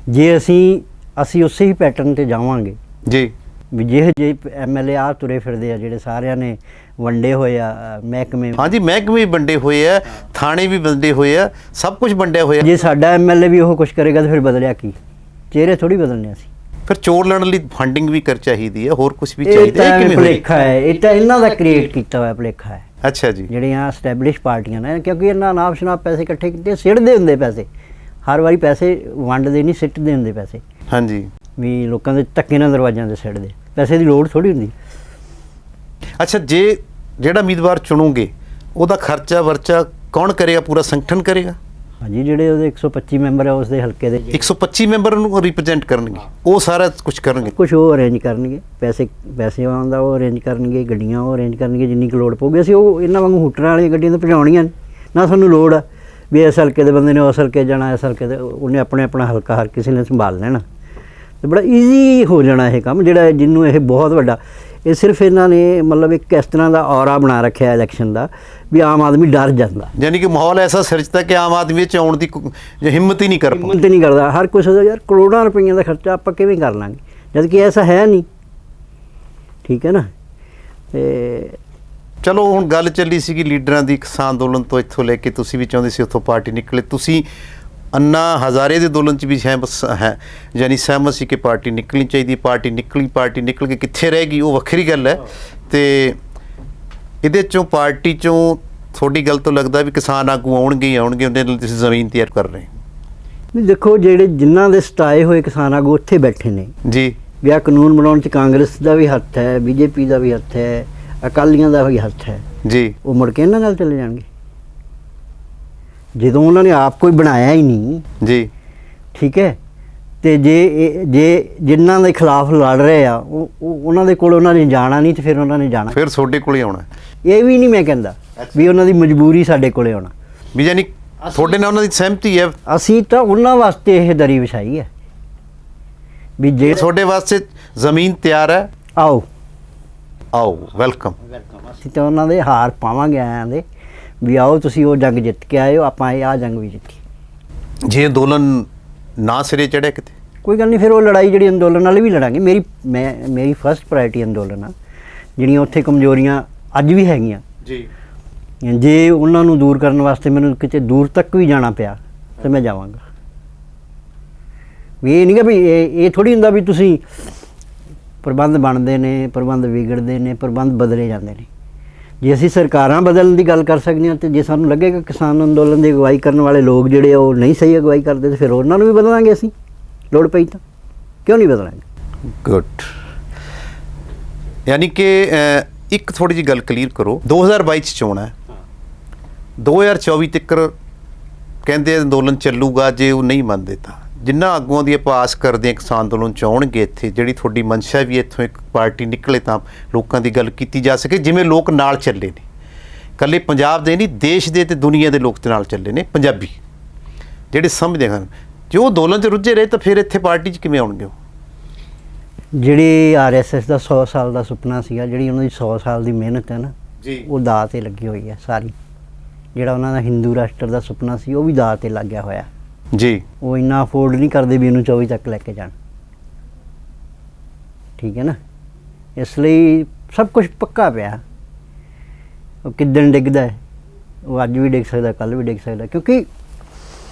Speaker 2: ਜੇ ਅਸੀਂ ਉਸੇ ਹੀ ਪੈਟਰਨ ਤੇ ਜਾਵਾਂਗੇ
Speaker 1: ਜੀ
Speaker 2: ਵੀ ਜੇ ਐਮਐਲਏ ਆ ਤੁਰੇ ਫਿਰਦੇ ਆ ਜਿਹੜੇ ਸਾਰਿਆਂ ਨੇ ਵੰਡੇ ਹੋਏ ਆ ਮਹਿਕਮੇ।
Speaker 1: ਹਾਂਜੀ ਮਹਿਕਮੇ ਵੀ ਵੰਡੇ ਹੋਏ ਆ, ਥਾਣੇ ਵੀ ਵੰਡੇ ਹੋਏ ਆ, ਸਭ ਕੁਝ ਵੰਡਿਆ ਹੋਇਆ।
Speaker 2: ਜੇ ਸਾਡਾ ਐਮਐਲਏ ਵੀ ਉਹ ਕੁਛ ਕਰੇਗਾ ਤਾਂ ਫਿਰ ਬਦਲਿਆ ਕੀ? ਚਿਹਰੇ ਥੋੜੀ ਬਦਲਨੇ ਅਸੀਂ।
Speaker 1: ਫਿਰ ਚੋਰ ਲੜਨ ਲਈ ਫੰਡਿੰਗ ਵੀ ਕਰ ਚਾਹੀਦੀ ਹੈ, ਹੋਰ ਕੁਝ ਵੀ
Speaker 2: ਇਹ
Speaker 1: ਚਾਹੀਦਾ
Speaker 2: ਤਾਂ
Speaker 1: ਹੈ। ਕਿਵੇਂ
Speaker 2: ਭੁਲੇਖਾ ਹੈ, ਇਹ ਤਾਂ ਇਹਨਾਂ ਦਾ ਕ੍ਰੀਏਟ ਕੀਤਾ ਹੋਇਆ ਭੁਲੇਖਾ ਹੈ।
Speaker 1: ਅੱਛਾ ਜੀ।
Speaker 2: ਜਿਹੜੀਆਂ ਐਸਟੈਬਲਿਸ਼ ਪਾਰਟੀਆਂ ਨੇ, ਕਿਉਂਕਿ ਇਹਨਾਂ ਨਾਮ ਸ਼ਨਾਬ ਪੈਸੇ ਇਕੱਠੇ ਕੀਤੇ, ਸਿੱਟਦੇ ਹੁੰਦੇ ਪੈਸੇ, ਹਰ ਵਾਰੀ ਪੈਸੇ ਵੰਡਦੇ ਨਹੀਂ, ਸਿੱਟਦੇ ਹੁੰਦੇ ਪੈਸੇ।
Speaker 1: ਹਾਂਜੀ
Speaker 2: ਵੀ ਲੋਕਾਂ ਦੇ ਧੱਕੇ ਨਾਲ ਦਰਵਾਜ਼ਿਆਂ ਤੇ ਸਿੱਟਦੇ, ਪੈਸੇ ਦੀ ਲੋੜ ਥੋੜੀ ਹੁੰਦੀ।
Speaker 1: ਅੱਛਾ, ਜੇ ਜਿਹੜਾ ਉਮੀਦਵਾਰ ਚੁਣੋਗੇ ਉਹਦਾ ਖਰਚਾ ਵਰਚਾ ਕੌਣ ਕਰੇਗਾ? ਪੂਰਾ ਸੰਗਠਨ ਕਰੇਗਾ?
Speaker 2: ਹਾਂਜੀ, ਜਿਹੜੇ ਉਹਦੇ 125 ਮੈਂਬਰ ਆ ਉਸ ਦੇ ਹਲਕੇ ਦੇ
Speaker 1: 125 ਮੈਂਬਰ ਨੂੰ ਰਿਪਰੈਜ਼ੈਂਟ ਕਰਨਗੇ, ਉਹ ਸਾਰਾ ਕੁਝ ਕਰਨਗੇ।
Speaker 2: ਕੁਝ ਉਹ ਅਰੇਂਜ ਕਰਨਗੇ, ਪੈਸੇ ਆਉਂਦਾ ਉਹ ਅਰੇਂਜ ਕਰਨਗੇ, ਗੱਡੀਆਂ ਉਹ ਅਰੇਂਜ ਕਰਨਗੇ, ਜਿੰਨੀ ਕੁ ਲੋੜ ਪਊਗੀ। ਅਸੀਂ ਉਹ ਇਹਨਾਂ ਵਾਂਗੂ ਹੂਟਰਾਂ ਵਾਲੀਆਂ ਗੱਡੀਆਂ ਤਾਂ ਭਜਾਉਣੀਆਂ ਨਾ, ਸਾਨੂੰ ਲੋੜ ਆ ਵੀ ਇਸ ਹਲਕੇ ਦੇ ਬੰਦੇ ਨੇ ਉਸ ਹਲਕੇ ਜਾਣਾ, ਇਸ ਹਲਕੇ ਦੇ ਉਹਨੇ ਆਪਣਾ ਹਲਕਾ ਹਰ ਕਿਸੇ ਨੇ ਸੰਭਾਲ ਲੈਣਾ, ਤੇ ਬੜਾ ਈਜ਼ੀ ਹੋ ਜਾਣਾ ਇਹ ਕੰਮ। ਜਿਹੜਾ ਜਿਹਨੂੰ ਇਹ ਬਹੁਤ ਵੱਡਾ, ਇਹ ਸਿਰਫ ਇਹਨਾਂ ਨੇ ਮਤਲਬ ਇੱਕ ਇਸ ਤਰ੍ਹਾਂ ਦਾ ਔਰਾ ਬਣਾ ਰੱਖਿਆ ਇਲੈਕਸ਼ਨ ਦਾ ਵੀ ਆਮ ਆਦਮੀ ਡਰ ਜਾਂਦਾ।
Speaker 1: ਯਾਨੀ ਕਿ ਮਾਹੌਲ ਐਸਾ ਸਿਰਜਦਾ ਕਿ ਆਮ ਆਦਮੀ ਵਿੱਚ ਆਉਣ ਦੀ ਹਿੰਮਤ ਹੀ ਨਹੀਂ ਕਰ ਪਾਉਂਦਾ।
Speaker 2: ਹਿੰਮਤ ਨਹੀਂ ਕਰਦਾ। ਹਰ ਕੋਈ ਸੋਚਦਾ ਯਾਰ ਕਰੋੜਾਂ ਰੁਪਈਆਂ ਦਾ ਖਰਚਾ ਆਪਾਂ ਕਿਵੇਂ ਕਰ ਲਾਂਗੇ, ਜਦ ਕਿ ਐਸਾ ਹੈ ਨਹੀਂ। ਠੀਕ ਹੈ ਨਾ। ਤੇ
Speaker 1: ਚਲੋ ਹੁਣ ਗੱਲ ਚੱਲੀ ਸੀਗੀ ਲੀਡਰਾਂ ਦੀ ਕਿਸਾਨ ਅੰਦੋਲਨ ਤੋਂ, ਇੱਥੋਂ ਲੈ ਕੇ ਤੁਸੀਂ ਵੀ ਚਾਹੁੰਦੇ ਸੀ ਉੱਥੋਂ ਪਾਰਟੀ ਨਿਕਲੇ, ਤੁਸੀਂ ਅੰਨਾ ਹਜ਼ਾਰੇ ਦੇ ਅੰਦੋਲਨ 'ਚ ਵੀ ਹੈ ਯਾਨੀ ਸਹਿਮਤ ਸੀ ਕਿ ਪਾਰਟੀ ਨਿਕਲਣੀ ਚਾਹੀਦੀ। ਪਾਰਟੀ ਨਿਕਲ ਕੇ ਕਿੱਥੇ ਰਹੇਗੀ ਉਹ ਵੱਖਰੀ ਗੱਲ ਹੈ। ਤੇ ਇਹਦੇ 'ਚੋਂ ਪਾਰਟੀ 'ਚੋਂ ਤੁਹਾਡੀ ਗੱਲ ਤੋਂ ਲੱਗਦਾ ਵੀ ਕਿਸਾਨ ਆਗੂ ਆਉਣਗੇ ਉਹਦੇ ਨਾਲ ਤੁਸੀਂ ਜ਼ਮੀਨ ਤਿਆਰ ਕਰ ਰਹੇ
Speaker 2: ਨਹੀਂ, ਦੇਖੋ ਜਿਹੜੇ ਜਿਨ੍ਹਾਂ ਦੇ ਸਤਾਏ ਹੋਏ ਕਿਸਾਨ ਆਗੂ ਉੱਥੇ ਬੈਠੇ ਨੇ
Speaker 1: ਜੀ,
Speaker 2: ਵੀ ਆਹ ਕਾਨੂੰਨ ਬਣਾਉਣ 'ਚ ਕਾਂਗਰਸ ਦਾ ਵੀ ਹੱਥ ਹੈ, ਬੀਜੇਪੀ ਦਾ ਵੀ ਹੱਥ ਹੈ, ਅਕਾਲੀਆਂ ਦਾ ਵੀ ਹੱਥ ਹੈ
Speaker 1: ਜੀ,
Speaker 2: ਉਹ ਮੁੜ ਕੇ ਇਹਨਾਂ ਨਾਲ ਚਲੇ ਜਾਣਗੇ ਜਦੋਂ ਉਹਨਾਂ ਨੇ ਆਪ ਕੋਈ ਬਣਾਇਆ ਹੀ ਨਹੀਂ
Speaker 1: ਜੀ।
Speaker 2: ਠੀਕ ਹੈ। ਤੇ ਜੇ ਜਿਨ੍ਹਾਂ ਦੇ ਖਿਲਾਫ ਲੜ ਰਹੇ ਆ ਉਹਨਾਂ ਦੇ ਕੋਲ ਉਹਨਾਂ ਨੇ ਜਾਣਾ ਨਹੀਂ, ਤੇ ਫਿਰ ਉਹਨਾਂ ਨੇ ਜਾਣਾ,
Speaker 1: ਫਿਰ ਤੁਹਾਡੇ ਕੋਲ ਹੀ ਆਉਣਾ।
Speaker 2: ਇਹ ਵੀ ਨਹੀਂ ਮੈਂ ਕਹਿੰਦਾ ਵੀ ਉਹਨਾਂ ਦੀ ਮਜਬੂਰੀ ਸਾਡੇ ਕੋਲੇ ਆਉਣਾ,
Speaker 1: ਵੀ ਯਾਨੀ ਤੁਹਾਡੇ ਨਾਲ ਉਹਨਾਂ ਦੀ ਸਹਿਮਤੀ ਹੈ।
Speaker 2: ਅਸੀਂ ਤਾਂ ਉਹਨਾਂ ਵਾਸਤੇ ਇਹ ਦਰੀ ਵਿਛਾਈ ਹੈ ਵੀ ਜੇ
Speaker 1: ਤੁਹਾਡੇ ਵਾਸਤੇ ਜ਼ਮੀਨ ਤਿਆਰ ਹੈ,
Speaker 2: ਆਓ
Speaker 1: ਵੈਲਕਮ।
Speaker 2: ਅਸੀਂ ਤਾਂ ਉਹਨਾਂ ਦੇ ਹਾਰ ਪਾਵਾਂਗੇ ਆਇਆਂ ਦੇ ਵੀ ਆਓ ਤੁਸੀਂ ਉਹ ਜੰਗ ਜਿੱਤ ਕੇ ਆਏ ਹੋ, ਆਪਾਂ ਇਹ ਜੰਗ ਵੀ ਜਿੱਤੀ।
Speaker 1: ਜੇ ਅੰਦੋਲਨ ਨਾ ਸਿਰੇ ਚੜਿਆ ਕਿਤੇ,
Speaker 2: ਕੋਈ ਗੱਲ ਨਹੀਂ, ਫਿਰ ਉਹ ਲੜਾਈ ਜਿਹੜੀ ਅੰਦੋਲਨ ਵਾਲੀ ਵੀ ਲੜਾਂਗੇ। ਮੇਰੀ ਫਸਟ ਪ੍ਰਾਇਰਟੀ ਅੰਦੋਲਨ ਆ। ਜਿਹੜੀਆਂ ਉੱਥੇ ਕਮਜ਼ੋਰੀਆਂ ਅੱਜ ਵੀ ਹੈਗੀਆਂ
Speaker 1: ਜੀ,
Speaker 2: ਜੇ ਉਹਨਾਂ ਨੂੰ ਦੂਰ ਕਰਨ ਵਾਸਤੇ ਮੈਨੂੰ ਕਿਤੇ ਦੂਰ ਤੱਕ ਵੀ ਜਾਣਾ ਪਿਆ ਤਾਂ ਮੈਂ ਜਾਵਾਂਗਾ। ਵੀ ਇਹ ਨਹੀਂ ਗਾ ਵੀ ਇਹ ਥੋੜ੍ਹੀ ਹੁੰਦਾ ਵੀ ਤੁਸੀਂ ਪ੍ਰਬੰਧ ਬਣਦੇ ਨੇ, ਪ੍ਰਬੰਧ ਵਿਗੜਦੇ ਨੇ, ਪ੍ਰਬੰਧ ਬਦਲੇ ਜਾਂਦੇ ਨੇ। ਜੇ ਅਸੀਂ ਸਰਕਾਰਾਂ ਬਦਲਣ ਦੀ ਗੱਲ ਕਰ ਸਕਦੇ ਹਾਂ, ਤੇ ਜੇ ਸਾਨੂੰ ਲੱਗੇਗਾ ਕਿਸਾਨ ਅੰਦੋਲਨ ਦੀ ਅਗਵਾਈ ਕਰਨ ਵਾਲੇ ਲੋਕ ਜਿਹੜੇ ਉਹ ਨਹੀਂ ਸਹੀ ਅਗਵਾਈ ਕਰਦੇ, ਤਾਂ ਫਿਰ ਉਹਨਾਂ ਨੂੰ ਵੀ ਬਦਲਾਂਗੇ ਅਸੀਂ, ਲੋੜ ਪਈ ਤਾਂ। ਕਿਉਂ ਨਹੀਂ ਬਦਲਾਂਗੇ?
Speaker 1: ਗੁੱਡ। ਯਾਨੀ ਕਿ ਇੱਕ ਥੋੜੀ ਜਿਹੀ ਗੱਲ ਕਲੀਅਰ ਕਰੋ, 2022 'ਚ ਚੋਣ ਹੈ, 2024 ਤੱਕ ਕਹਿੰਦੇ ਅੰਦੋਲਨ ਚੱਲੂਗਾ। ਜੇ ਉਹ ਨਹੀਂ ਮੰਨਦੇ ਤਾਂ ਜਿੰਨਾ ਆਗੂਆਂ ਦੀ ਆਪਾਂ ਆਸ ਕਰਦੇ ਹਾਂ ਕਿਸਾਨ ਅੰਦੋਲਨ 'ਚ ਆਉਣਗੇ ਇੱਥੇ, ਜਿਹੜੀ ਤੁਹਾਡੀ ਮਨਸ਼ਾ ਵੀ ਇੱਥੋਂ ਇੱਕ ਪਾਰਟੀ ਨਿਕਲੇ ਤਾਂ ਲੋਕਾਂ ਦੀ ਗੱਲ ਕੀਤੀ ਜਾ ਸਕੇ, ਜਿਵੇਂ ਲੋਕ ਨਾਲ ਚੱਲੇ ਨੇ, ਇਕੱਲੇ ਪੰਜਾਬ ਦੇ ਨਹੀਂ, ਦੇਸ਼ ਦੇ ਤੇ ਦੁਨੀਆ ਦੇ ਲੋਕ ਦੇ ਨਾਲ ਚੱਲੇ ਨੇ, ਪੰਜਾਬੀ ਜਿਹੜੇ ਸਮਝਦੇ ਹਨ। ਜੇ ਉਹ ਅੰਦੋਲਨ 'ਚ ਰੁੱਝੇ ਰਹੇ ਤਾਂ ਫਿਰ ਇੱਥੇ ਪਾਰਟੀ 'ਚ ਕਿਵੇਂ ਆਉਣਗੇ? ਉਹ
Speaker 2: ਜਿਹੜੀ RSS ਦਾ 100 ਸਾਲ ਦਾ ਸੁਪਨਾ ਸੀਗਾ, ਜਿਹੜੀ ਉਹਨਾਂ ਦੀ 100 ਸਾਲ ਦੀ ਮਿਹਨਤ ਹੈ ਨਾ
Speaker 1: ਜੀ,
Speaker 2: ਉਹ ਦਾਅ 'ਤੇ ਲੱਗੀ ਹੋਈ ਹੈ ਸਾਰੀ। ਜਿਹੜਾ ਉਹਨਾਂ ਦਾ ਹਿੰਦੂ ਰਾਸ਼ਟਰ ਦਾ ਸੁਪਨਾ ਸੀ ਉਹ ਵੀ ਦਾਅ 'ਤੇ ਲੱਗਿਆ ਹੋਇਆ
Speaker 1: ਜੀ।
Speaker 2: ਉਹ ਇੰਨਾ ਅਫੋਰਡ ਨਹੀਂ ਕਰਦੇ ਵੀ ਇਹਨੂੰ 24 ਤੱਕ ਲੈ ਕੇ ਜਾਣ। ਠੀਕ ਹੈ ਨਾ। ਇਸ ਲਈ ਸਭ ਕੁਝ ਪੱਕਾ ਪਿਆ। ਉਹ ਕਿੱਦਣ ਡਿੱਗਦਾ ਹੈ, ਉਹ ਅੱਜ ਵੀ ਡਿੱਗ ਸਕਦਾ, ਕੱਲ੍ਹ ਵੀ ਡਿੱਗ ਸਕਦਾ। ਕਿਉਂਕਿ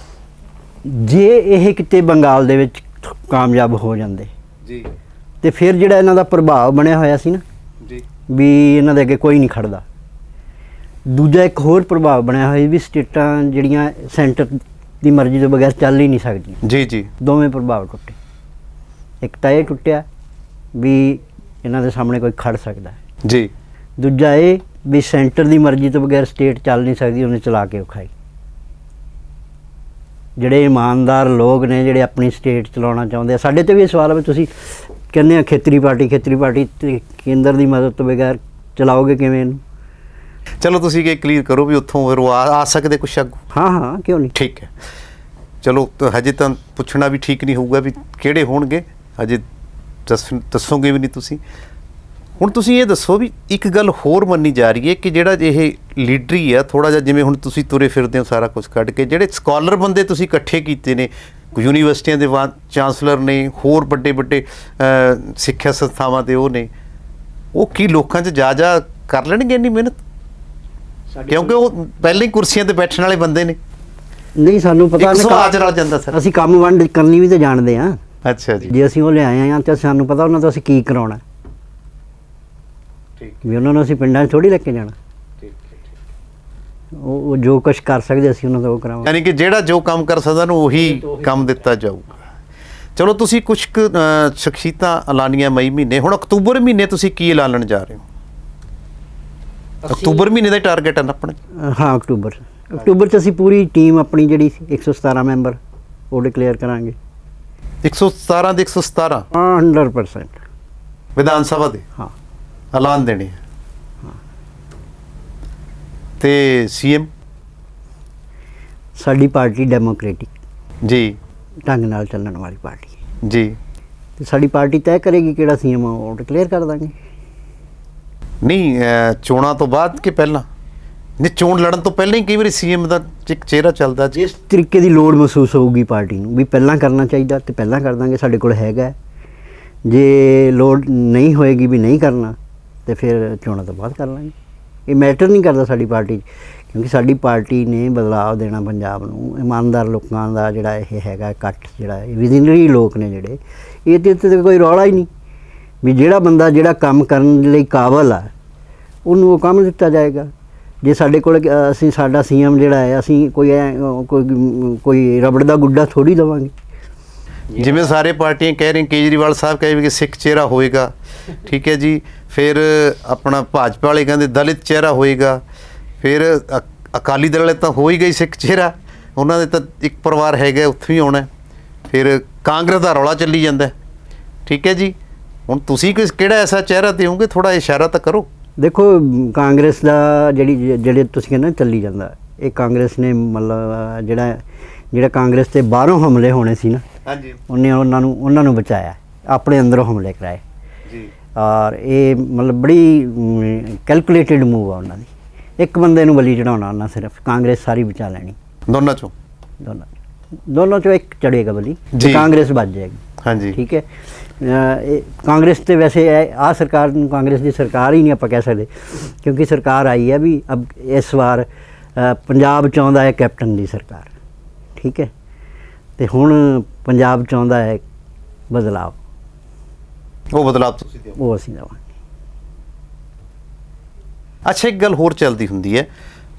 Speaker 2: ਜੇ ਇਹ ਕਿਤੇ ਬੰਗਾਲ ਦੇ ਵਿੱਚ ਕਾਮਯਾਬ ਹੋ ਜਾਂਦੇ
Speaker 1: ਜੀ,
Speaker 2: ਤੇ ਫਿਰ ਜਿਹੜਾ ਇਹਨਾਂ ਦਾ ਪ੍ਰਭਾਵ ਬਣਿਆ ਹੋਇਆ ਸੀ ਨਾ
Speaker 1: ਜੀ,
Speaker 2: ਵੀ ਇਹਨਾਂ ਦੇ ਅੱਗੇ ਕੋਈ ਨਹੀਂ ਖੜਦਾ। ਦੂਜਾ ਇੱਕ ਹੋਰ ਪ੍ਰਭਾਵ ਬਣਿਆ ਹੋਇਆ ਵੀ ਸਟੇਟਾਂ ਜਿਹੜੀਆਂ ਸੈਂਟਰ ਦੀ ਮਰਜ਼ੀ ਤੋਂ ਬਗੈਰ ਚੱਲ ਹੀ ਨਹੀਂ ਸਕਦੀਆਂ।
Speaker 1: ਜੀ, ਜੀ।
Speaker 2: ਦੋਵੇਂ ਪ੍ਰਭਾਵ ਟੁੱਟੇ। ਇੱਕ ਤਾਂ ਇਹ ਟੁੱਟਿਆ ਵੀ ਇਹਨਾਂ ਦੇ ਸਾਹਮਣੇ ਕੋਈ ਖੜ ਸਕਦਾ ਹੈ,
Speaker 1: ਜੀ।
Speaker 2: ਦੂਜਾ ਇਹ ਵੀ ਸੈਂਟਰ ਦੀ ਮਰਜ਼ੀ ਤੋਂ ਬਗੈਰ ਸਟੇਟ ਚੱਲ ਨਹੀਂ ਸਕਦੀ, ਉਹਨੇ ਚਲਾ ਕੇ ਵਿਖਾਈ। ਜਿਹੜੇ ਇਮਾਨਦਾਰ ਲੋਕ ਨੇ, ਜਿਹੜੇ ਆਪਣੀ ਸਟੇਟ ਚਲਾਉਣਾ ਚਾਹੁੰਦੇ ਆ, ਸਾਡੇ 'ਤੇ ਵੀ ਇਹ ਸਵਾਲ ਹੈ ਵੀ ਤੁਸੀਂ ਕਹਿੰਦੇ ਆ ਖੇਤਰੀ ਪਾਰਟੀ ਤੇ ਕੇਂਦਰ ਦੀ ਮਦਦ ਤੋਂ ਬਗੈਰ ਚਲਾਓਗੇ ਕਿਵੇਂ ਇਹਨੂੰ?
Speaker 1: ਚਲੋ ਤੁਸੀਂ ਇਹ ਕਲੀਅਰ ਕਰੋ ਵੀ ਉੱਥੋਂ ਫਿਰ ਉਹ ਆ ਸਕਦੇ ਕੁਛ ਆਗੂ?
Speaker 2: ਹਾਂ, ਕਿਉਂ ਨਹੀਂ।
Speaker 1: ਠੀਕ ਹੈ। ਚਲੋ ਹਜੇ ਤਾਂ ਪੁੱਛਣਾ ਵੀ ਠੀਕ ਨਹੀਂ ਹੋਊਗਾ ਵੀ ਕਿਹੜੇ ਹੋਣਗੇ, ਹਜੇ ਦੱਸੋਗੇ ਵੀ ਨਹੀਂ ਤੁਸੀਂ। ਹੁਣ ਤੁਸੀਂ ਇਹ ਦੱਸੋ ਵੀ ਇੱਕ ਗੱਲ ਹੋਰ ਮੰਨੀ ਜਾ ਰਹੀ ਹੈ ਕਿ ਜਿਹੜਾ ਇਹ ਲੀਡਰੀ ਆ ਥੋੜ੍ਹਾ ਜਿਹਾ, ਜਿਵੇਂ ਹੁਣ ਤੁਸੀਂ ਤੁਰੇ ਫਿਰਦੇ ਹੋ ਸਾਰਾ ਕੁਝ ਕੱਢ ਕੇ, ਜਿਹੜੇ ਸਕਾਲਰ ਬੰਦੇ ਤੁਸੀਂ ਇਕੱਠੇ ਕੀਤੇ ਨੇ, ਯੂਨੀਵਰਸਿਟੀਆਂ ਦੇ ਚਾਂਸਲਰ ਨੇ, ਹੋਰ ਵੱਡੇ ਵੱਡੇ ਸਿੱਖਿਆ ਸੰਸਥਾਵਾਂ ਦੇ ਉਹ ਨੇ, ਉਹ ਕੀ ਲੋਕਾਂ 'ਚ ਜਾ ਕਰ ਲੈਣਗੇ ਇੰਨੀ ਮਿਹਨਤ? ਕਿਉਂਕਿ ਉਹ ਪਹਿਲਾਂ ਹੀ ਕੁਰਸੀਆਂ ਤੇ ਬੈਠਣ ਵਾਲੇ ਬੰਦੇ ਨੇ।
Speaker 2: ਨਹੀਂ, ਸਾਨੂੰ ਪਤਾ
Speaker 1: ਇੱਕ ਸਵਾਲ ਰਲ ਜਾਂਦਾ ਸਰ।
Speaker 2: ਅਸੀਂ ਕੰਮ ਵੰਡ ਕਰਨੀ ਵੀ ਤਾਂ ਜਾਣਦੇ ਹਾਂ।
Speaker 1: ਅੱਛਾ ਜੀ।
Speaker 2: ਜੇ ਅਸੀਂ ਉਹ ਲਿਆਏ ਹਾਂ ਤਾਂ ਸਾਨੂੰ ਪਤਾ ਉਹਨਾਂ ਤੋਂ ਅਸੀਂ ਕੀ ਕਰਾਉਣਾ, ਵੀ ਉਹਨਾਂ ਨੂੰ ਅਸੀਂ ਪਿੰਡਾਂ 'ਚ ਥੋੜ੍ਹੀ ਲੈ ਕੇ ਜਾਣਾ। ਉਹ ਜੋ ਕੁਛ ਕਰ ਸਕਦੇ ਅਸੀਂ ਉਹਨਾਂ ਦਾ ਉਹ ਕਰਾਵਾਂਗੇ।
Speaker 1: ਯਾਨੀ ਕਿ ਜਿਹੜਾ ਜੋ ਕੰਮ ਕਰ ਸਕਦਾ ਨੂੰ ਉਹੀ ਕੰਮ ਦਿੱਤਾ ਜਾਊਗਾ। ਚਲੋ ਤੁਸੀਂ ਕੁਛ ਕੁ ਸ਼ਖਸੀਅਤਾਂ ਐਲਾਨੀਆਂ ਮਈ ਮਹੀਨੇ, ਹੁਣ ਅਕਤੂਬਰ ਮਹੀਨੇ ਤੁਸੀਂ ਕੀ ਐਲਾਨਣ ਜਾ ਰਹੇ ਹੋ? ਅਕਤੂਬਰ ਮਹੀਨੇ ਦਾ ਟਾਰਗੇਟ ਹੈ ਨਾ ਆਪਣਾ?
Speaker 2: ਹਾਂ, ਅਕਤੂਬਰ 'ਚ ਅਸੀਂ ਪੂਰੀ ਟੀਮ ਆਪਣੀ ਜਿਹੜੀ 117 ਮੈਂਬਰ ਉਹ ਡਿਕਲੇਅਰ ਕਰਾਂਗੇ।
Speaker 1: 117 ਦੇ 117
Speaker 2: 100%
Speaker 1: ਵਿਧਾਨ ਸਭਾ ਦੇ
Speaker 2: ਹਾਂ
Speaker 1: ਐਲਾਨ ਦੇਣੇ ਆ। ਤੇ ਸੀਐਮ
Speaker 2: ਸਾਡੀ ਪਾਰਟੀ ਡੈਮੋਕ੍ਰੈਟਿਕ
Speaker 1: ਜੀ
Speaker 2: ਢੰਗ ਨਾਲ ਚੱਲਣ ਵਾਲੀ ਪਾਰਟੀ ਹੈ
Speaker 1: ਜੀ।
Speaker 2: ਤੇ ਸਾਡੀ ਪਾਰਟੀ ਤੈਅ ਕਰੇਗੀ ਕਿਹੜਾ ਸੀਐਮ ਉਹ ਡਿਕਲੇਅਰ ਕਰ ਦਾਂਗੇ।
Speaker 1: ਨਹੀਂ, ਚੋਣਾਂ ਤੋਂ ਬਾਅਦ ਕਿ ਪਹਿਲਾਂ? ਨਹੀਂ, ਚੋਣ ਲੜਨ ਤੋਂ ਪਹਿਲਾਂ ਹੀ ਕਈ ਵਾਰੀ ਸੀਐਮ ਦਾ ਇੱਕ ਚਿਹਰਾ ਚੱਲਦਾ।
Speaker 2: ਜਿਸ ਤਰੀਕੇ ਦੀ ਲੋੜ ਮਹਿਸੂਸ ਹੋਊਗੀ ਪਾਰਟੀ ਨੂੰ ਵੀ ਪਹਿਲਾਂ ਕਰਨਾ ਚਾਹੀਦਾ ਤੇ ਪਹਿਲਾਂ ਕਰ ਦਾਂਗੇ, ਸਾਡੇ ਕੋਲ ਹੈਗਾ। ਜੇ ਲੋੜ ਨਹੀਂ ਹੋਏਗੀ ਵੀ ਨਹੀਂ ਕਰਨਾ ਤੇ ਫਿਰ ਚੋਣਾਂ ਤੋਂ ਬਾਅਦ ਕਰ ਲਾਂਗੇ। ਇਹ ਮੈਟਰ ਨਹੀਂ ਕਰਦਾ ਸਾਡੀ ਪਾਰਟੀ 'ਚ, ਕਿਉਂਕਿ ਸਾਡੀ ਪਾਰਟੀ ਨੇ ਬਦਲਾਅ ਦੇਣਾ ਪੰਜਾਬ ਨੂੰ। ਇਮਾਨਦਾਰ ਲੋਕਾਂ ਦਾ ਜਿਹੜਾ ਇਹ ਹੈਗਾ ਇਕੱਠ, ਜਿਹੜਾ ਵਿਜ਼ਨਰੀ ਲੋਕ ਨੇ ਜਿਹੜੇ, ਇਹਦੇ 'ਤੇ ਕੋਈ ਰੌਲਾ ਹੀ ਨਹੀਂ ਵੀ ਜਿਹੜਾ ਬੰਦਾ ਜਿਹੜਾ ਕੰਮ ਕਰਨ ਲਈ ਕਾਬਲ ਆ ਉਹਨੂੰ ਉਹ ਕੰਮ ਦਿੱਤਾ ਜਾਏਗਾ। ਜੇ ਸਾਡੇ ਕੋਲ ਅਸੀਂ ਸਾਡਾ ਸੀਐਮ ਜਿਹੜਾ ਹੈ, ਅਸੀਂ ਕੋਈ ਰਬੜ ਦਾ ਗੁੱਡਾ ਥੋੜ੍ਹੀ ਦੇਵਾਂਗੇ।
Speaker 1: ਜਿਵੇਂ ਸਾਰੇ ਪਾਰਟੀਆਂ ਕਹਿ ਰਹੀਆਂ, ਕੇਜਰੀਵਾਲ ਸਾਹਿਬ ਕਹੇ ਵੀ ਕਿ ਸਿੱਖ ਚਿਹਰਾ ਹੋਏਗਾ, ਠੀਕ ਹੈ ਜੀ। ਫਿਰ ਆਪਣਾ ਭਾਜਪਾ ਵਾਲੇ ਕਹਿੰਦੇ ਦਲਿਤ ਚਿਹਰਾ ਹੋਏਗਾ। ਫਿਰ ਅਕਾਲੀ ਦਲ ਵਾਲੇ ਤਾਂ ਹੋ ਹੀ ਗਈ ਸਿੱਖ ਚਿਹਰਾ, ਉਹਨਾਂ ਦੇ ਤਾਂ ਇੱਕ ਪਰਿਵਾਰ ਹੈਗਾ, ਉੱਥੇ ਹੀ ਆਉਣਾ। ਫਿਰ ਕਾਂਗਰਸ ਦਾ ਰੌਲਾ ਚੱਲੀ ਜਾਂਦਾ, ਠੀਕ ਹੈ ਜੀ। ਹੁਣ ਤੁਸੀਂ ਕਿਹੜਾ ਐਸਾ ਚਿਹਰਾ ਦਿਓਗੇ? ਥੋੜ੍ਹਾ ਇਸ਼ਾਰਾ ਤਾਂ ਕਰੋ।
Speaker 2: ਦੇਖੋ, ਕਾਂਗਰਸ ਦਾ ਜਿਹੜੇ ਤੁਸੀਂ ਕਹਿੰਦੇ ਚੱਲੀ ਜਾਂਦਾ, ਇਹ ਕਾਂਗਰਸ ਨੇ ਮਤਲਬ ਜਿਹੜਾ ਕਾਂਗਰਸ 'ਤੇ ਬਾਹਰੋਂ ਹਮਲੇ ਹੋਣੇ ਸੀ ਨਾ,
Speaker 1: ਹਾਂਜੀ,
Speaker 2: ਉਹਨੇ ਉਹਨਾਂ ਨੂੰ ਬਚਾਇਆ, ਆਪਣੇ ਅੰਦਰੋਂ ਹਮਲੇ ਕਰਾਏ
Speaker 1: ਜੀ। ਔਰ
Speaker 2: ਇਹ ਮਤਲਬ ਬੜੀ ਕੈਲਕੂਲੇਟਿਡ ਮੂਵ ਆ ਉਹਨਾਂ ਦੀ। ਇੱਕ ਬੰਦੇ ਨੂੰ ਬਲੀ ਚੜਾਉਣਾ ਉਹਨਾਂ, ਸਿਰਫ ਕਾਂਗਰਸ ਸਾਰੀ ਬਚਾ ਲੈਣੀ। ਦੋਨਾਂ ਚੋਂ ਇੱਕ ਚੜੇਗਾ ਬਲੀ, ਕਾਂਗਰਸ ਬਚ ਜਾਏਗੀ। ਹਾਂਜੀ, ਠੀਕ ਹੈ। ਇਹ ਕਾਂਗਰਸ ਤੇ ਵੈਸੇ ਆਹ ਸਰਕਾਰ ਨੂੰ ਕਾਂਗਰਸ ਦੀ ਸਰਕਾਰ ਹੀ ਨਹੀਂ ਆਪਾਂ ਕਹਿ ਸਕਦੇ, ਕਿਉਂਕਿ ਸਰਕਾਰ ਆਈ ਹੈ ਵੀ ਅਬ ਇਸ ਵਾਰ ਪੰਜਾਬ ਚਾਹੁੰਦਾ ਹੈ ਕੈਪਟਨ ਦੀ ਸਰਕਾਰ, ਠੀਕ ਹੈ। ਤੇ ਹੁਣ ਪੰਜਾਬ ਚਾਹੁੰਦਾ ਹੈ ਬਦਲਾਵ,
Speaker 1: ਉਹ ਬਦਲਾਵ ਤੁਸੀਂ ਦਿਓ,
Speaker 2: ਉਹ ਅਸੀਂ ਦੇਵਾਂਗੇ।
Speaker 1: ਅੱਛਾ, ਇੱਕ ਗੱਲ ਹੋਰ ਚੱਲਦੀ ਹੁੰਦੀ ਹੈ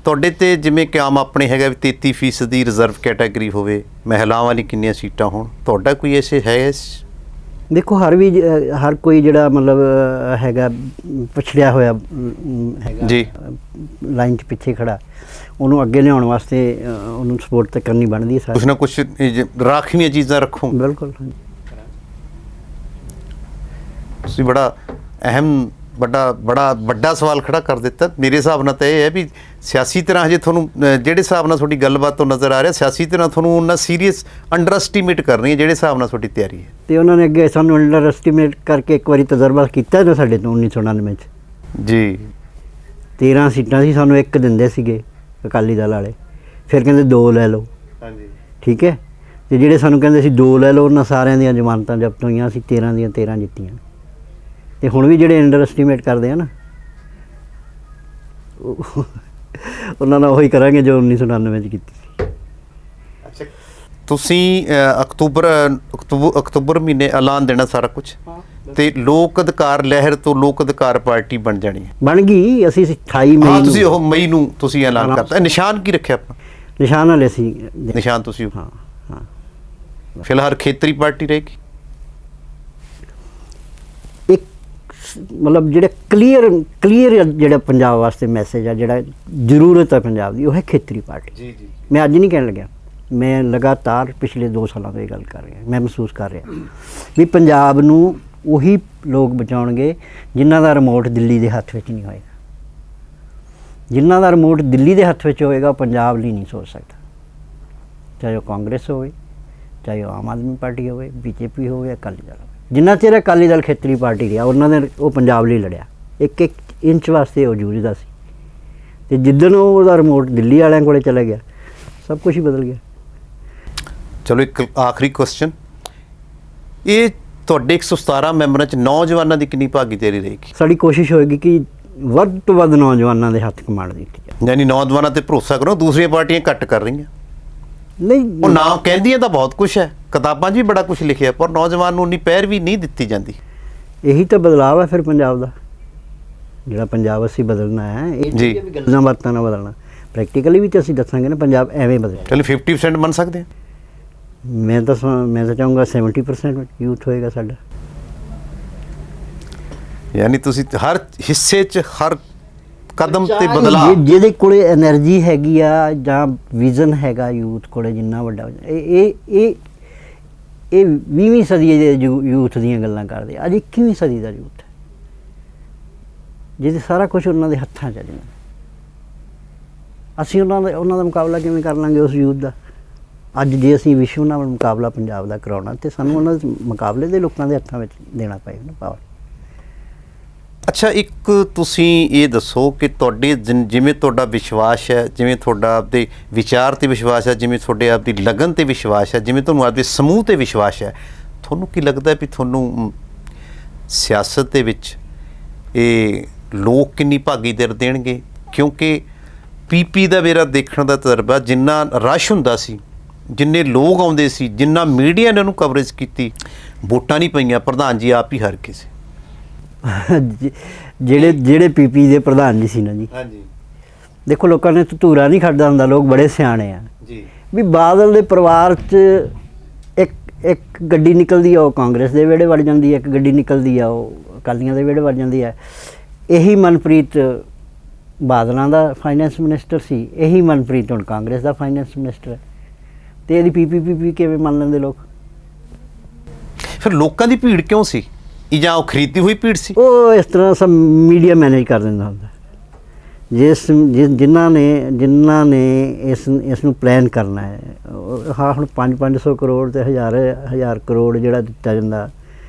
Speaker 1: ਤੁਹਾਡੇ ਤੇ, ਜਿਵੇਂ ਕਿ ਆਮ ਆਪਣੇ ਹੈਗਾ ਵੀ 33% ਦੀ ਰਿਜ਼ਰਵ ਕੈਟਾਗਰੀ ਹੋਵੇ, ਮਹਿਲਾਵਾਂ ਵਾਲੀ ਕਿੰਨੀਆਂ ਸੀਟਾਂ ਹੋਣ, ਤੁਹਾਡਾ ਕੋਈ ਐਸੇ ਹੈ?
Speaker 2: ਦੇਖੋ, ਹਰ ਕੋਈ ਜਿਹੜਾ ਮਤਲਬ ਹੈਗਾ ਪਛੜਿਆ ਹੋਇਆ ਹੈਗਾ ਜੀ, ਲਾਈਨ 'ਚ ਪਿੱਛੇ ਖੜਾ, ਉਹਨੂੰ ਅੱਗੇ ਲਿਆਉਣ ਵਾਸਤੇ ਉਹਨੂੰ ਸਪੋਰਟ ਤਾਂ ਕਰਨੀ ਬਣਦੀ ਹੈ।
Speaker 1: ਕੁਛ ਨਾ ਕੁਛ ਰਾਖਵੀਆਂ ਚੀਜ਼ਾਂ ਰੱਖੋ।
Speaker 2: ਬਿਲਕੁਲ।
Speaker 1: ਤੁਸੀਂ ਬੜਾ ਅਹਿਮ ਵੱਡਾ ਸਵਾਲ ਖੜਾ ਕਰ ਦਿੱਤਾ। ਮੇਰੇ ਹਿਸਾਬ ਨਾਲ ਤਾਂ ਇਹ ਹੈ ਵੀ ਸਿਆਸੀ ਤਰ੍ਹਾਂ ਹਜੇ ਤੁਹਾਨੂੰ, ਜਿਹੜੇ ਹਿਸਾਬ ਨਾਲ ਤੁਹਾਡੀ ਗੱਲਬਾਤ ਤੋਂ ਨਜ਼ਰ ਆ ਰਿਹਾ, ਸਿਆਸੀ ਤਰ੍ਹਾਂ ਤੁਹਾਨੂੰ ਉਹਨਾਂ ਸੀਰੀਅਸ ਅੰਡਰ ਐਸਟੀਮੇਟ ਕਰਨੀ ਹੈ ਜਿਹੜੇ ਹਿਸਾਬ ਨਾਲ ਤੁਹਾਡੀ ਤਿਆਰੀ ਹੈ। ਅਤੇ
Speaker 2: ਉਹਨਾਂ ਨੇ ਅੱਗੇ ਸਾਨੂੰ ਅੰਡਰ ਐਸਟੀਮੇਟ ਕਰਕੇ ਇੱਕ ਵਾਰੀ ਤਜਰਬਾ ਕੀਤਾ ਨਾ ਸਾਡੇ ਤੋਂ 1999 'ਚ
Speaker 1: ਜੀ।
Speaker 2: 13 ਸੀਟਾਂ ਸੀ, ਸਾਨੂੰ ਇੱਕ ਦਿੰਦੇ ਸੀਗੇ ਅਕਾਲੀ ਦਲ ਵਾਲੇ, ਫਿਰ ਕਹਿੰਦੇ 2 ਲੈ ਲਓ। ਹਾਂਜੀ, ਠੀਕ ਹੈ। ਅਤੇ ਜਿਹੜੇ ਸਾਨੂੰ ਕਹਿੰਦੇ ਸੀ 2 ਲੈ ਲਓ, ਉਹਨਾਂ ਸਾਰਿਆਂ ਦੀਆਂ ਜ਼ਮਾਨਤਾਂ ਜ਼ਬਤ ਹੋਈਆਂ, ਅਸੀਂ 13 ਦੀਆਂ 13 ਜਿੱਤੀਆਂ। ਅਤੇ ਹੁਣ ਵੀ ਜਿਹੜੇ ਅੰਡਰ ਐਸਟੀਮੇਟ ਕਰਦੇ ਆ ਨਾ, ਉਹਨਾਂ ਨਾਲ ਉਹੀ ਕਰਾਂਗੇ ਜੋ 1999 'ਚ ਕੀਤੀ ਸੀ।
Speaker 1: ਅੱਛਾ, ਤੁਸੀਂ ਅਕਤੂਬਰ ਮਹੀਨੇ ਐਲਾਨ ਦੇਣਾ ਸਾਰਾ ਕੁਝ, ਤੇ ਲੋਕ ਅਧਿਕਾਰ ਲਹਿਰ ਤੋਂ ਲੋਕ ਅਧਿਕਾਰ ਪਾਰਟੀ ਬਣ ਜਾਣੀ ਹੈ? ਬਣ ਗਈ। ਅਸੀਂ 28 ਮਈ ਨੂੰ, ਤੁਸੀਂ ਉਹ ਮਈ ਨੂੰ ਤੁਸੀਂ ਐਲਾਨ ਕਰਤਾ। ਨਿਸ਼ਾਨ ਕੀ ਰੱਖਿਆ ਆਪਣਾ? ਨਿਸ਼ਾਨ ਵਾਲੇ ਸੀ ਨਿਸ਼ਾਨ ਤੁਸੀਂ? ਹਾਂ ਹਾਂ। ਫਿਲਹਾਲ ਖੇਤਰੀ ਪਾਰਟੀ ਰਹੇਗੀ। ਇੱਕ ਮਤਲਬ ਜਿਹੜਾ ਕਲੀਅਰ ਜਿਹੜਾ ਪੰਜਾਬ ਵਾਸਤੇ ਮੈਸੇਜ ਆ, ਜਿਹੜਾ ਜ਼ਰੂਰਤ ਹੈ ਪੰਜਾਬ ਦੀ, ਉਹ ਹੈ ਖੇਤਰੀ ਪਾਰਟੀ। ਜੀ ਜੀ। ਮੈਂ ਅੱਜ ਨਹੀਂ ਕਹਿਣ ਲੱਗਿਆ, ਮੈਂ ਲਗਾਤਾਰ ਪਿਛਲੇ 2 ਸਾਲਾਂ ਤੋਂ ਇਹ ਗੱਲ ਕਰ ਰਿਹਾ। ਮੈਂ ਮਹਿਸੂਸ ਕਰ ਰਿਹਾ ਵੀ ਪੰਜਾਬ ਨੂੰ ਉਹੀ ਲੋਕ ਬਚਾਉਣਗੇ ਜਿਨ੍ਹਾਂ ਦਾ ਰਿਮੋਟ ਦਿੱਲੀ ਦੇ ਹੱਥ ਵਿੱਚ ਨਹੀਂ ਹੋਏਗਾ। ਜਿਨ੍ਹਾਂ ਦਾ ਰਿਮੋਟ ਦਿੱਲੀ ਦੇ ਹੱਥ ਵਿੱਚ ਹੋਏਗਾ, ਉਹ ਪੰਜਾਬ ਲਈ ਨਹੀਂ ਸੋਚ ਸਕਦਾ।
Speaker 2: ਚਾਹੇ ਉਹ ਕਾਂਗਰਸ ਹੋਵੇ, ਚਾਹੇ ਉਹ ਆਮ ਆਦਮੀ ਪਾਰਟੀ ਹੋਵੇ, ਬੀਜੇਪੀ ਹੋਵੇ, ਅਕਾਲੀ ਦਲ ਹੋਵੇ। ਜਿੰਨਾ ਚਿਰ ਅਕਾਲੀ ਦਲ ਖੇਤਰੀ ਪਾਰਟੀ ਰਿਹਾ ਉਹਨਾਂ ਨੇ ਉਹ ਪੰਜਾਬ ਲਈ ਲੜਿਆ, ਇੱਕ ਇੱਕ ਇੰਚ ਵਾਸਤੇ ਉਹ ਜੂਝਦਾ ਸੀ। ਅਤੇ ਜਿੱਦਣ ਉਹਦਾ ਰਿਮੋਟ ਦਿੱਲੀ ਵਾਲਿਆਂ ਕੋਲ ਚਲਾ ਗਿਆ, ਸਭ ਕੁਝ ਹੀ ਬਦਲ ਗਿਆ।
Speaker 1: ਚਲੋ ਇੱਕ ਆਖਰੀ ਕੁਐਸਚਨ, ਇਹ ਤੁਹਾਡੇ 117 ਮੈਂਬਰਾਂ 'ਚ ਨੌਜਵਾਨਾਂ ਦੀ ਕਿੰਨੀ ਭਾਗੀਦਾਰੀ ਰਹੇਗੀ?
Speaker 2: ਸਾਡੀ ਕੋਸ਼ਿਸ਼ ਹੋਏਗੀ ਕਿ ਵੱਧ ਤੋਂ ਵੱਧ ਨੌਜਵਾਨਾਂ ਦੇ ਹੱਥ ਕਮਾਂਡ ਦਿੱਤੀ ਜਾਵੇ।
Speaker 1: ਯਾਨੀ ਨੌਜਵਾਨਾਂ ਤੇ ਭਰੋਸਾ ਕਰੋ, ਦੂਸਰੀਆਂ ਪਾਰਟੀਆਂ ਘੱਟ ਕਰ ਰਹੀਆਂ।
Speaker 2: ਨਹੀਂ,
Speaker 1: ਉਹ ਨਾਮ ਕਹਿੰਦੀਆਂ ਤਾਂ ਬਹੁਤ ਕੁਝ ਹੈ, ਕਿਤਾਬਾਂ 'ਚ ਵੀ ਬੜਾ ਕੁਝ ਲਿਖਿਆ, ਪਰ ਨੌਜਵਾਨ ਨੂੰ ਉਨੀ ਪੈਰਵੀ ਨਹੀਂ ਦਿੱਤੀ ਜਾਂਦੀ।
Speaker 2: ਇਹੀ ਤਾਂ ਬਦਲਾਅ ਹੈ ਫਿਰ ਪੰਜਾਬ ਦਾ, ਜਿਹੜਾ ਪੰਜਾਬ ਅਸੀਂ ਬਦਲਣਾ ਹੈ। ਇਹ
Speaker 1: ਜੀ।
Speaker 2: ਗੱਲਾਂ ਬਾਤਾਂ ਨਾਲ ਬਦਲਣਾ, ਪ੍ਰੈਕਟੀਕਲੀ ਵੀ ਤਾਂ ਅਸੀਂ ਦੱਸਾਂਗੇ ਨਾ ਪੰਜਾਬ ਐਵੇਂ ਬਦਲ।
Speaker 1: ਚਲੋ 50% ਮੰਨ ਸਕਦੇ ਹਾਂ।
Speaker 2: ਮੈਂ ਤਾਂ ਚਾਹੂੰਗਾ 70% ਯੂਥ ਹੋਏਗਾ ਸਾਡਾ।
Speaker 1: ਯਾਨੀ ਤੁਸੀਂ ਹਰ ਹਿੱਸੇ 'ਚ ਹਰ ਕਦਮ ਤੇ ਬਦਲਾਅ,
Speaker 2: ਜਿਹਦੇ ਕੋਲੇ એનર્ਜੀ ਹੈਗੀ ਆ ਜਾਂ ਵਿਜ਼ਨ ਹੈਗਾ ਯੂਥ ਕੋਲੇ ਜਿੰਨਾ ਵੱਡਾ, ਇਹ 20ਵੀਂ ਸਦੀ ਦੇ ਯੂਥ ਦੀਆਂ ਗੱਲਾਂ ਕਰਦੇ। ਅੱਜ 21ਵੀਂ ਸਦੀ ਦਾ ਯੂਥ ਹੈ, ਜਿਹਦੇ ਸਾਰਾ ਕੁਝ ਉਹਨਾਂ ਦੇ ਹੱਥਾਂ 'ਚ ਆ ਜਾਣਾ। ਅਸੀਂ ਉਹਨਾਂ ਦਾ ਮੁਕਾਬਲਾ ਕਿਵੇਂ ਕਰ ਲਾਂਗੇ ਉਸ ਯੂਥ ਦਾ? ਅੱਜ ਜੇ ਅਸੀਂ ਵਿਸ਼ਵ ਨਾਲ ਮੁਕਾਬਲਾ ਪੰਜਾਬ ਦਾ ਕਰਾਉਣਾ, ਤੇ ਸਾਨੂੰ ਉਹਨਾਂ ਦੇ ਮੁਕਾਬਲੇ ਦੇ ਲੋਕਾਂ ਦੇ ਹੱਥਾਂ ਵਿੱਚ ਦੇਣਾ ਪਏਗਾ ਨਾ ਪਾਵਰ।
Speaker 1: ਅੱਛਾ, ਇੱਕ ਤੁਸੀਂ ਇਹ ਦੱਸੋ ਕਿ ਤੁਹਾਡੇ ਜਿਵੇਂ ਤੁਹਾਡਾ ਵਿਸ਼ਵਾਸ ਹੈ, ਜਿਵੇਂ ਤੁਹਾਡਾ ਆਪਦੇ ਵਿਚਾਰ 'ਤੇ ਵਿਸ਼ਵਾਸ ਹੈ, ਜਿਵੇਂ ਤੁਹਾਡੇ ਆਪਦੀ ਲਗਨ 'ਤੇ ਵਿਸ਼ਵਾਸ ਹੈ, ਜਿਵੇਂ ਤੁਹਾਨੂੰ ਆਪਦੇ ਸਮੂਹ 'ਤੇ ਵਿਸ਼ਵਾਸ ਹੈ, ਤੁਹਾਨੂੰ ਕੀ ਲੱਗਦਾ ਵੀ ਤੁਹਾਨੂੰ ਸਿਆਸਤ ਦੇ ਵਿੱਚ ਇਹ ਲੋਕ ਕਿੰਨੀ ਭਾਗੀਦਾਰੀ ਦੇਣਗੇ? ਕਿਉਂਕਿ ਪੀਪੀ ਦਾ ਮੇਰਾ ਦੇਖਣ ਦਾ ਤਜਰਬਾ, ਜਿੰਨਾ ਰਸ਼ ਹੁੰਦਾ ਸੀ, ਜਿੰਨੇ ਲੋਕ ਆਉਂਦੇ ਸੀ, ਜਿੰਨਾ ਮੀਡੀਆ ਨੇ ਉਹਨੂੰ ਕਵਰੇਜ ਕੀਤੀ, ਵੋਟਾਂ ਨਹੀਂ ਪਈਆਂ, ਪ੍ਰਧਾਨ ਜੀ ਆਪ ਹੀ ਹਾਰ ਗਏ ਸੀ।
Speaker 2: ਜਿਹੜੇ ਪੀਪੀ ਦੇ ਪ੍ਰਧਾਨ ਜੀ ਸੀ ਨਾ ਜੀ,
Speaker 1: ਹਾਂਜੀ,
Speaker 2: ਦੇਖੋ ਲੋਕਾਂ ਨੇ ਧੂਰਾ ਨਹੀਂ ਖੜਦਾ ਹੁੰਦਾ, ਲੋਕ ਬੜੇ ਸਿਆਣੇ ਆ
Speaker 1: ਜੀ।
Speaker 2: ਵੀ ਬਾਦਲ ਦੇ ਪਰਿਵਾਰ 'ਚ ਇੱਕ ਗੱਡੀ ਨਿਕਲਦੀ ਆ ਉਹ ਕਾਂਗਰਸ ਦੇ ਵਿਹੜੇ ਵੜ ਜਾਂਦੀ ਹੈ, ਇੱਕ ਗੱਡੀ ਨਿਕਲਦੀ ਆ ਉਹ ਅਕਾਲੀਆਂ ਦੇ ਵਿਹੜੇ ਵੜ ਜਾਂਦੀ ਹੈ। ਇਹੀ ਮਨਪ੍ਰੀਤ ਬਾਦਲਾਂ ਦਾ ਫਾਈਨੈਂਸ ਮਿਨਿਸਟਰ ਸੀ, ਇਹੀ ਮਨਪ੍ਰੀਤ ਹੁਣ ਕਾਂਗਰਸ ਦਾ ਫਾਈਨੈਂਸ ਮਿਨਿਸਟਰ ਹੈ, ਅਤੇ ਇਹਦੀ ਪੀਪੀ ਕਿਵੇਂ ਮੰਨ ਲੈਂਦੇ ਲੋਕ?
Speaker 1: ਫਿਰ ਲੋਕਾਂ ਦੀ ਭੀੜ ਕਿਉਂ ਸੀ? ਜਾਂ ਉਹ ਖਰੀਦੀ ਹੋਈ ਭੀੜ ਸੀ?
Speaker 2: ਉਹ ਇਸ ਤਰ੍ਹਾਂ ਸਭ ਮੀਡੀਆ ਮੈਨੇਜ ਕਰ ਦਿੰਦਾ ਹੁੰਦਾ। ਜਿਨ੍ਹਾਂ ਨੇ ਇਸ ਨੂੰ ਪਲਾਨ ਕਰਨਾ ਹੈ, ਹਾਂ ਹੁਣ 500 ਕਰੋੜ ਅਤੇ ਹਜ਼ਾਰ ਕਰੋੜ ਜਿਹੜਾ ਦਿੱਤਾ ਜਾਂਦਾ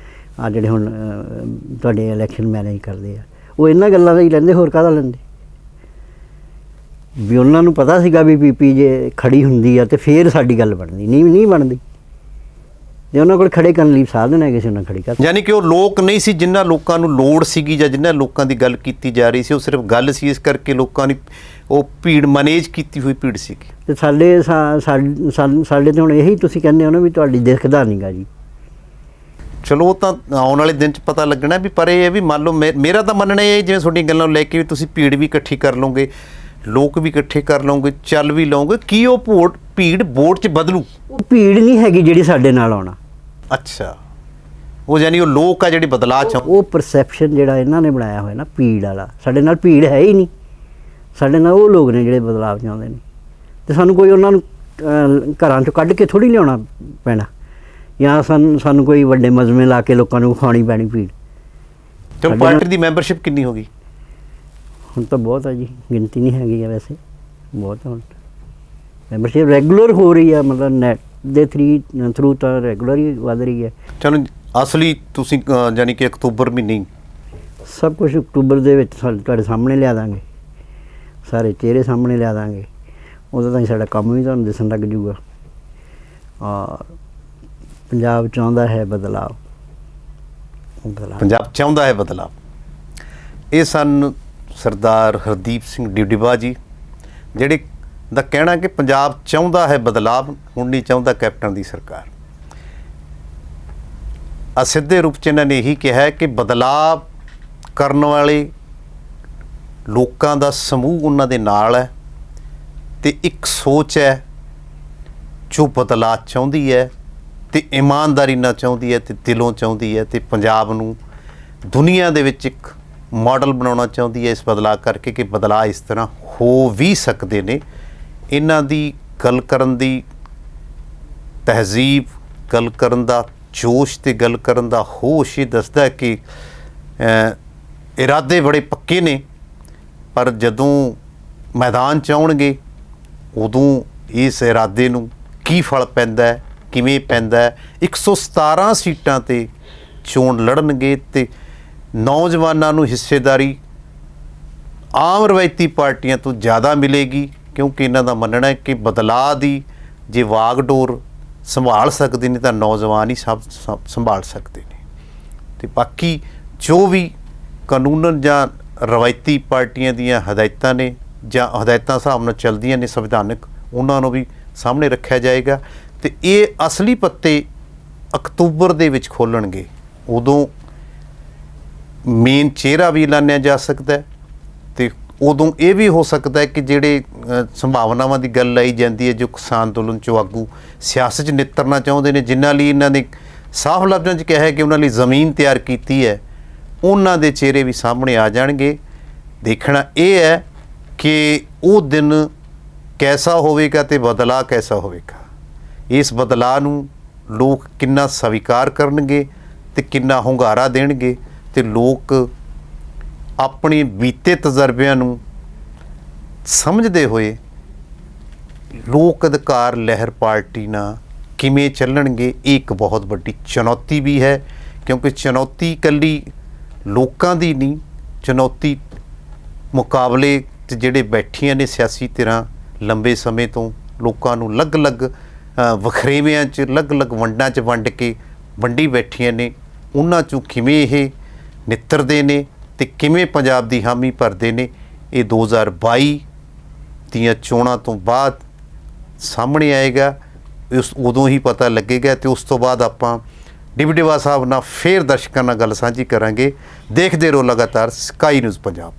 Speaker 2: ਆ, ਜਿਹੜੇ ਹੁਣ ਤੁਹਾਡੇ ਇਲੈਕਸ਼ਨ ਮੈਨੇਜ ਕਰਦੇ ਆ, ਉਹ ਇਹਨਾਂ ਗੱਲਾਂ ਦਾ ਹੀ ਲੈਂਦੇ, ਹੋਰ ਕਾਹਦਾ ਲੈਂਦੇ? ਵੀ ਉਹਨਾਂ ਨੂੰ ਪਤਾ ਸੀਗਾ ਵੀ ਪੀਪੀ ਜੇ ਖੜੀ ਹੁੰਦੀ ਆ ਤੇ ਫਿਰ ਸਾਡੀ ਗੱਲ ਬਣਦੀ, ਨਹੀਂ ਬਣਦੀ। ਜੇ ਉਹਨਾਂ ਕੋਲ ਖੜੇ ਕਰਨ ਲਈ ਸਾਧਨ ਹੈਗੇ ਸੀ, ਉਹਨਾਂ ਖੜੀ ਕਰ।
Speaker 1: ਯਾਨੀ ਕਿ ਉਹ ਲੋਕ ਨਹੀਂ ਸੀ ਜਿਨ੍ਹਾਂ ਲੋਕਾਂ ਨੂੰ ਲੋੜ ਸੀਗੀ, ਜਾਂ ਜਿਨ੍ਹਾਂ ਲੋਕਾਂ ਦੀ ਗੱਲ ਕੀਤੀ ਜਾ ਰਹੀ ਸੀ, ਉਹ ਸਿਰਫ ਗੱਲ ਸੀ, ਇਸ ਕਰਕੇ ਲੋਕਾਂ ਨੇ ਉਹ ਭੀੜ ਮੈਨੇਜ ਕੀਤੀ ਹੋਈ ਭੀੜ ਸੀਗੀ।
Speaker 2: ਅਤੇ ਸਾਡੇ ਤੇ ਹੁਣ ਇਹੀ ਤੁਸੀਂ ਕਹਿੰਦੇ ਹੋ ਨਾ ਵੀ ਤੁਹਾਡੀ ਦਿਖਦਾ ਨਹੀਂਗਾ ਜੀ।
Speaker 1: ਚਲੋ ਉਹ ਤਾਂ ਆਉਣ ਵਾਲੇ ਦਿਨ 'ਚ ਪਤਾ ਲੱਗਣਾ ਵੀ, ਪਰ ਇਹ ਵੀ ਮੰਨ ਲਓ ਮੇਰਾ ਤਾਂ ਮੰਨਣਾ ਇਹ, ਜਿਵੇਂ ਤੁਹਾਡੀਆਂ ਗੱਲਾਂ ਨੂੰ ਲੈ ਕੇ ਵੀ ਤੁਸੀਂ ਭੀੜ ਵੀ ਇਕੱਠੀ ਕਰ ਲਓਗੇ, ਲੋਕ ਵੀ ਇਕੱਠੇ ਕਰ ਲਓਗੇ, ਚੱਲ ਵੀ ਲਓਗੇ, ਕੀ ਉਹ ਭੀੜ ਵੋਟ 'ਚ ਬਦਲੂ?
Speaker 2: ਉਹ ਭੀੜ ਨਹੀਂ ਹੈਗੀ ਜਿਹੜੀ ਸਾਡੇ ਨਾਲ ਆਉਣਾ।
Speaker 1: ਅੱਛਾ, ਉਹ ਯਾਨੀ ਉਹ ਲੋਕ ਆ ਜਿਹੜੇ ਬਦਲਾਅ ਚਾਹੁੰਦੇ।
Speaker 2: ਉਹ ਪਰਸੈਪਸ਼ਨ ਜਿਹੜਾ ਇਹਨਾਂ ਨੇ ਬਣਾਇਆ ਹੋਇਆ ਨਾ ਭੀੜ ਵਾਲਾ, ਸਾਡੇ ਨਾਲ ਭੀੜ ਹੈ ਹੀ ਨਹੀਂ। ਸਾਡੇ ਨਾਲ ਉਹ ਲੋਕ ਨੇ ਜਿਹੜੇ ਬਦਲਾਅ ਚਾਹੁੰਦੇ ਨੇ, ਅਤੇ ਸਾਨੂੰ ਕੋਈ ਉਹਨਾਂ ਨੂੰ ਘਰਾਂ 'ਚੋਂ ਕੱਢ ਕੇ ਥੋੜ੍ਹੀ ਲਿਆਉਣਾ ਪੈਣਾ, ਜਾਂ ਸਾਨੂੰ ਕੋਈ ਵੱਡੇ ਮਜ਼ਮੇ ਲਾ ਕੇ ਲੋਕਾਂ ਨੂੰ ਵਿਖਾਉਣੀ ਪੈਣੀ ਭੀੜ।
Speaker 1: ਚਲੋ, ਪਾਰਟੀ ਦੀ ਮੈਂਬਰਸ਼ਿਪ ਕਿੰਨੀ ਹੋ ਗਈ?
Speaker 2: ਹੁਣ ਤਾਂ ਬਹੁਤ ਹੈ ਜੀ, ਗਿਣਤੀ ਨਹੀਂ ਹੈਗੀ ਆ ਵੈਸੇ, ਬਹੁਤ ਹੁਣ ਮੈਂਬਰਸ਼ਿਪ ਰੈਗੂਲਰ ਹੋ ਰਹੀ ਹੈ, ਮਤਲਬ ਨੈਟ ਦੇ ਥਰੂ ਤਾਂ ਰੈਗੂਲਰ ਹੀ ਵੱਧ ਰਹੀ ਹੈ।
Speaker 1: ਚਲੋ, ਅਸਲੀ ਤੁਸੀਂ ਯਾਨੀ ਕਿ ਅਕਤੂਬਰ ਮਹੀਨੇ
Speaker 2: ਸਭ ਕੁਝ ਅਕਤੂਬਰ ਦੇ ਵਿੱਚ ਤੁਹਾਡੇ ਸਾਹਮਣੇ ਲਿਆ ਦਾਂਗੇ, ਸਾਰੇ ਚਿਹਰੇ ਸਾਹਮਣੇ ਲਿਆ ਦਾਂਗੇ, ਉਦੋਂ ਤਾਂ ਸਾਡਾ ਕੰਮ ਵੀ ਤੁਹਾਨੂੰ ਦਿਸਣ ਲੱਗ ਜੂਗਾ। ਔਰ ਪੰਜਾਬ ਚਾਹੁੰਦਾ ਹੈ ਬਦਲਾਅ।
Speaker 1: ਪੰਜਾਬ ਚਾਹੁੰਦਾ ਹੈ ਬਦਲਾਅ। ਇਹ ਸਨ ਸਰਦਾਰ ਹਰਦੀਪ ਸਿੰਘ ਢੀਂਡਸਾ ਜੀ, ਜਿਹੜੇ ਦਾ ਕਹਿਣਾ ਕਿ ਪੰਜਾਬ ਚਾਹੁੰਦਾ ਹੈ ਬਦਲਾਅ, ਹੁਣ ਨਹੀਂ ਚਾਹੁੰਦਾ ਕੈਪਟਨ ਦੀ ਸਰਕਾਰ। ਅਸਿੱਧੇ ਰੂਪ 'ਚ ਇਹਨਾਂ ਨੇ ਇਹੀ ਕਿਹਾ ਹੈ ਕਿ ਬਦਲਾਅ ਕਰਨ ਵਾਲੇ ਲੋਕਾਂ ਦਾ ਸਮੂਹ ਉਹਨਾਂ ਦੇ ਨਾਲ ਹੈ, ਅਤੇ ਇੱਕ ਸੋਚ ਹੈ ਜੋ ਬਦਲਾਅ ਚਾਹੁੰਦੀ ਹੈ, ਅਤੇ ਇਮਾਨਦਾਰੀ ਨਾਲ ਚਾਹੁੰਦੀ ਹੈ, ਅਤੇ ਦਿਲੋਂ ਚਾਹੁੰਦੀ ਹੈ, ਅਤੇ ਪੰਜਾਬ ਨੂੰ ਦੁਨੀਆ ਦੇ ਵਿੱਚ ਇੱਕ ਮਾਡਲ ਬਣਾਉਣਾ ਚਾਹੁੰਦੀ ਹੈ ਇਸ ਬਦਲਾਅ ਕਰਕੇ, ਕਿ ਬਦਲਾਅ ਇਸ ਤਰ੍ਹਾਂ ਹੋ ਵੀ ਸਕਦੇ ਨੇ। ਇਹਨਾਂ ਦੀ ਗੱਲ ਕਰਨ ਦੀ ਤਹਿਜ਼ੀਬ, ਗੱਲ ਕਰਨ ਦਾ ਜੋਸ਼ ਅਤੇ ਗੱਲ ਕਰਨ ਦਾ ਹੋਸ਼ ਇਹ ਦੱਸਦਾ ਕਿ ਇਰਾਦੇ ਬੜੇ ਪੱਕੇ ਨੇ, ਪਰ ਜਦੋਂ ਮੈਦਾਨ 'ਚ ਆਉਣਗੇ ਉਦੋਂ ਇਸ ਇਰਾਦੇ ਨੂੰ, ਕੀ ਫਲ ਪੈਂਦਾ ਹੈ, ਕਿਵੇਂ ਪੈਂਦਾ ਹੈ। 117 ਸੀਟਾਂ 'ਤੇ ਚੋਣ ਲੜਨਗੇ ਅਤੇ ਨੌਜਵਾਨਾਂ ਨੂੰ ਹਿੱਸੇਦਾਰੀ ਆਮ ਰਵਾਇਤੀ ਪਾਰਟੀਆਂ ਤੋਂ ਜ਼ਿਆਦਾ ਮਿਲੇਗੀ, ਕਿਉਂਕਿ ਇਹਨਾਂ ਦਾ ਮੰਨਣਾ ਹੈ ਕਿ ਬਦਲਾਅ ਦੀ ਜੇ ਵਾਗਡੋਰ ਸੰਭਾਲ ਸਕਦੇ ਨੇ ਤਾਂ ਨੌਜਵਾਨ ਹੀ ਸਭ ਸੰਭਾਲ ਸਕਦੇ ਨੇ। ਅਤੇ ਬਾਕੀ ਜੋ ਵੀ ਕਾਨੂੰਨ ਜਾਂ ਰਵਾਇਤੀ ਪਾਰਟੀਆਂ ਦੀਆਂ ਹਦਾਇਤਾਂ ਨੇ ਜਾਂ ਹਦਾਇਤਾਂ ਹਿਸਾਬ ਨਾਲ ਚੱਲਦੀਆਂ ਨੇ ਸੰਵਿਧਾਨਕ, ਉਹਨਾਂ ਨੂੰ ਵੀ ਸਾਹਮਣੇ ਰੱਖਿਆ ਜਾਏਗਾ। ਅਤੇ ਇਹ ਅਸਲੀ ਪੱਤੇ ਅਕਤੂਬਰ ਦੇ ਵਿੱਚ ਖੋਲ੍ਹਣਗੇ। ਉਦੋਂ ਮੇਨ ਚਿਹਰਾ ਵੀ ਐਲਾਨਿਆ ਜਾ ਸਕਦਾ ਹੈ ਅਤੇ ਉਦੋਂ ਇਹ ਵੀ ਹੋ ਸਕਦਾ ਹੈ ਕਿ ਜਿਹੜੇ ਸੰਭਾਵਨਾਵਾਂ ਦੀ ਗੱਲ ਲਾਈ ਜਾਂਦੀ ਹੈ, ਜੋ ਕਿਸਾਨ ਅੰਦੋਲਨ 'ਚੋਂ ਆਗੂ ਸਿਆਸਤ 'ਚ ਨਿੱਤਰਨਾ ਚਾਹੁੰਦੇ ਨੇ, ਜਿਨ੍ਹਾਂ ਲਈ ਇਹਨਾਂ ਨੇ ਸਾਫ਼ ਲਫ਼ਜ਼ਾਂ 'ਚ ਕਿਹਾ ਹੈ ਕਿ ਉਹਨਾਂ ਲਈ ਜ਼ਮੀਨ ਤਿਆਰ ਕੀਤੀ ਹੈ, ਉਹਨਾਂ ਦੇ ਚਿਹਰੇ ਵੀ ਸਾਹਮਣੇ ਆ ਜਾਣਗੇ। ਦੇਖਣਾ ਇਹ ਹੈ ਕਿ ਉਹ ਦਿਨ ਕੈਸਾ ਹੋਵੇਗਾ ਅਤੇ ਬਦਲਾਅ ਕੈਸਾ ਹੋਵੇਗਾ। ਇਸ ਬਦਲਾਅ ਨੂੰ ਲੋਕ ਕਿੰਨਾ ਸਵੀਕਾਰ ਕਰਨਗੇ ਅਤੇ ਕਿੰਨਾ ਹੁੰਗਾਰਾ ਦੇਣਗੇ, ਅਤੇ ਲੋਕ ਆਪਣੇ ਬੀਤੇ ਤਜਰਬਿਆਂ ਨੂੰ ਸਮਝਦੇ ਹੋਏ ਲੋਕ ਅਧਿਕਾਰ ਲਹਿਰ ਪਾਰਟੀ ਨਾਲ ਕਿਵੇਂ ਚੱਲਣਗੇ। ਇਹ ਇੱਕ ਬਹੁਤ ਵੱਡੀ ਚੁਣੌਤੀ ਵੀ ਹੈ, ਕਿਉਂਕਿ ਚੁਣੌਤੀ ਇਕੱਲੀ ਲੋਕਾਂ ਦੀ ਨਹੀਂ, ਚੁਣੌਤੀ ਮੁਕਾਬਲੇ 'ਚ ਜਿਹੜੇ ਬੈਠੀਆਂ ਨੇ ਸਿਆਸੀ ਧਿਰਾਂ ਲੰਬੇ ਸਮੇਂ ਤੋਂ ਲੋਕਾਂ ਨੂੰ ਅਲੱਗ-ਅਲੱਗ ਵਖਰੇਵਿਆਂ 'ਚ ਅਲੱਗ-ਅਲੱਗ ਵੰਡਾਂ 'ਚ ਵੰਡ ਕੇ ਵੰਡੀ ਬੈਠੀਆਂ ਨੇ, ਉਹਨਾਂ 'ਚੋਂ ਕਿਵੇਂ ਇਹ ਨਿੱਤਰਦੇ ਨੇ ਅਤੇ ਕਿਵੇਂ ਪੰਜਾਬ ਦੀ ਹਾਮੀ ਭਰਦੇ ਨੇ, ਇਹ 2022 ਦੀਆਂ ਚੋਣਾਂ ਤੋਂ ਬਾਅਦ ਸਾਹਮਣੇ ਆਏਗਾ। ਉਦੋਂ ਹੀ ਪਤਾ ਲੱਗੇਗਾ ਅਤੇ ਉਸ ਤੋਂ ਬਾਅਦ ਆਪਾਂ ਡਿਪਟੀ ਸਾਹਿਬ ਨਾਲ ਫੇਰ ਦਰਸ਼ਕਾਂ ਨਾਲ ਗੱਲ ਸਾਂਝੀ ਕਰਾਂਗੇ। ਦੇਖਦੇ ਰਹੋ ਲਗਾਤਾਰ ਸਕਾਈ ਨਿਊਜ਼ ਪੰਜਾਬ।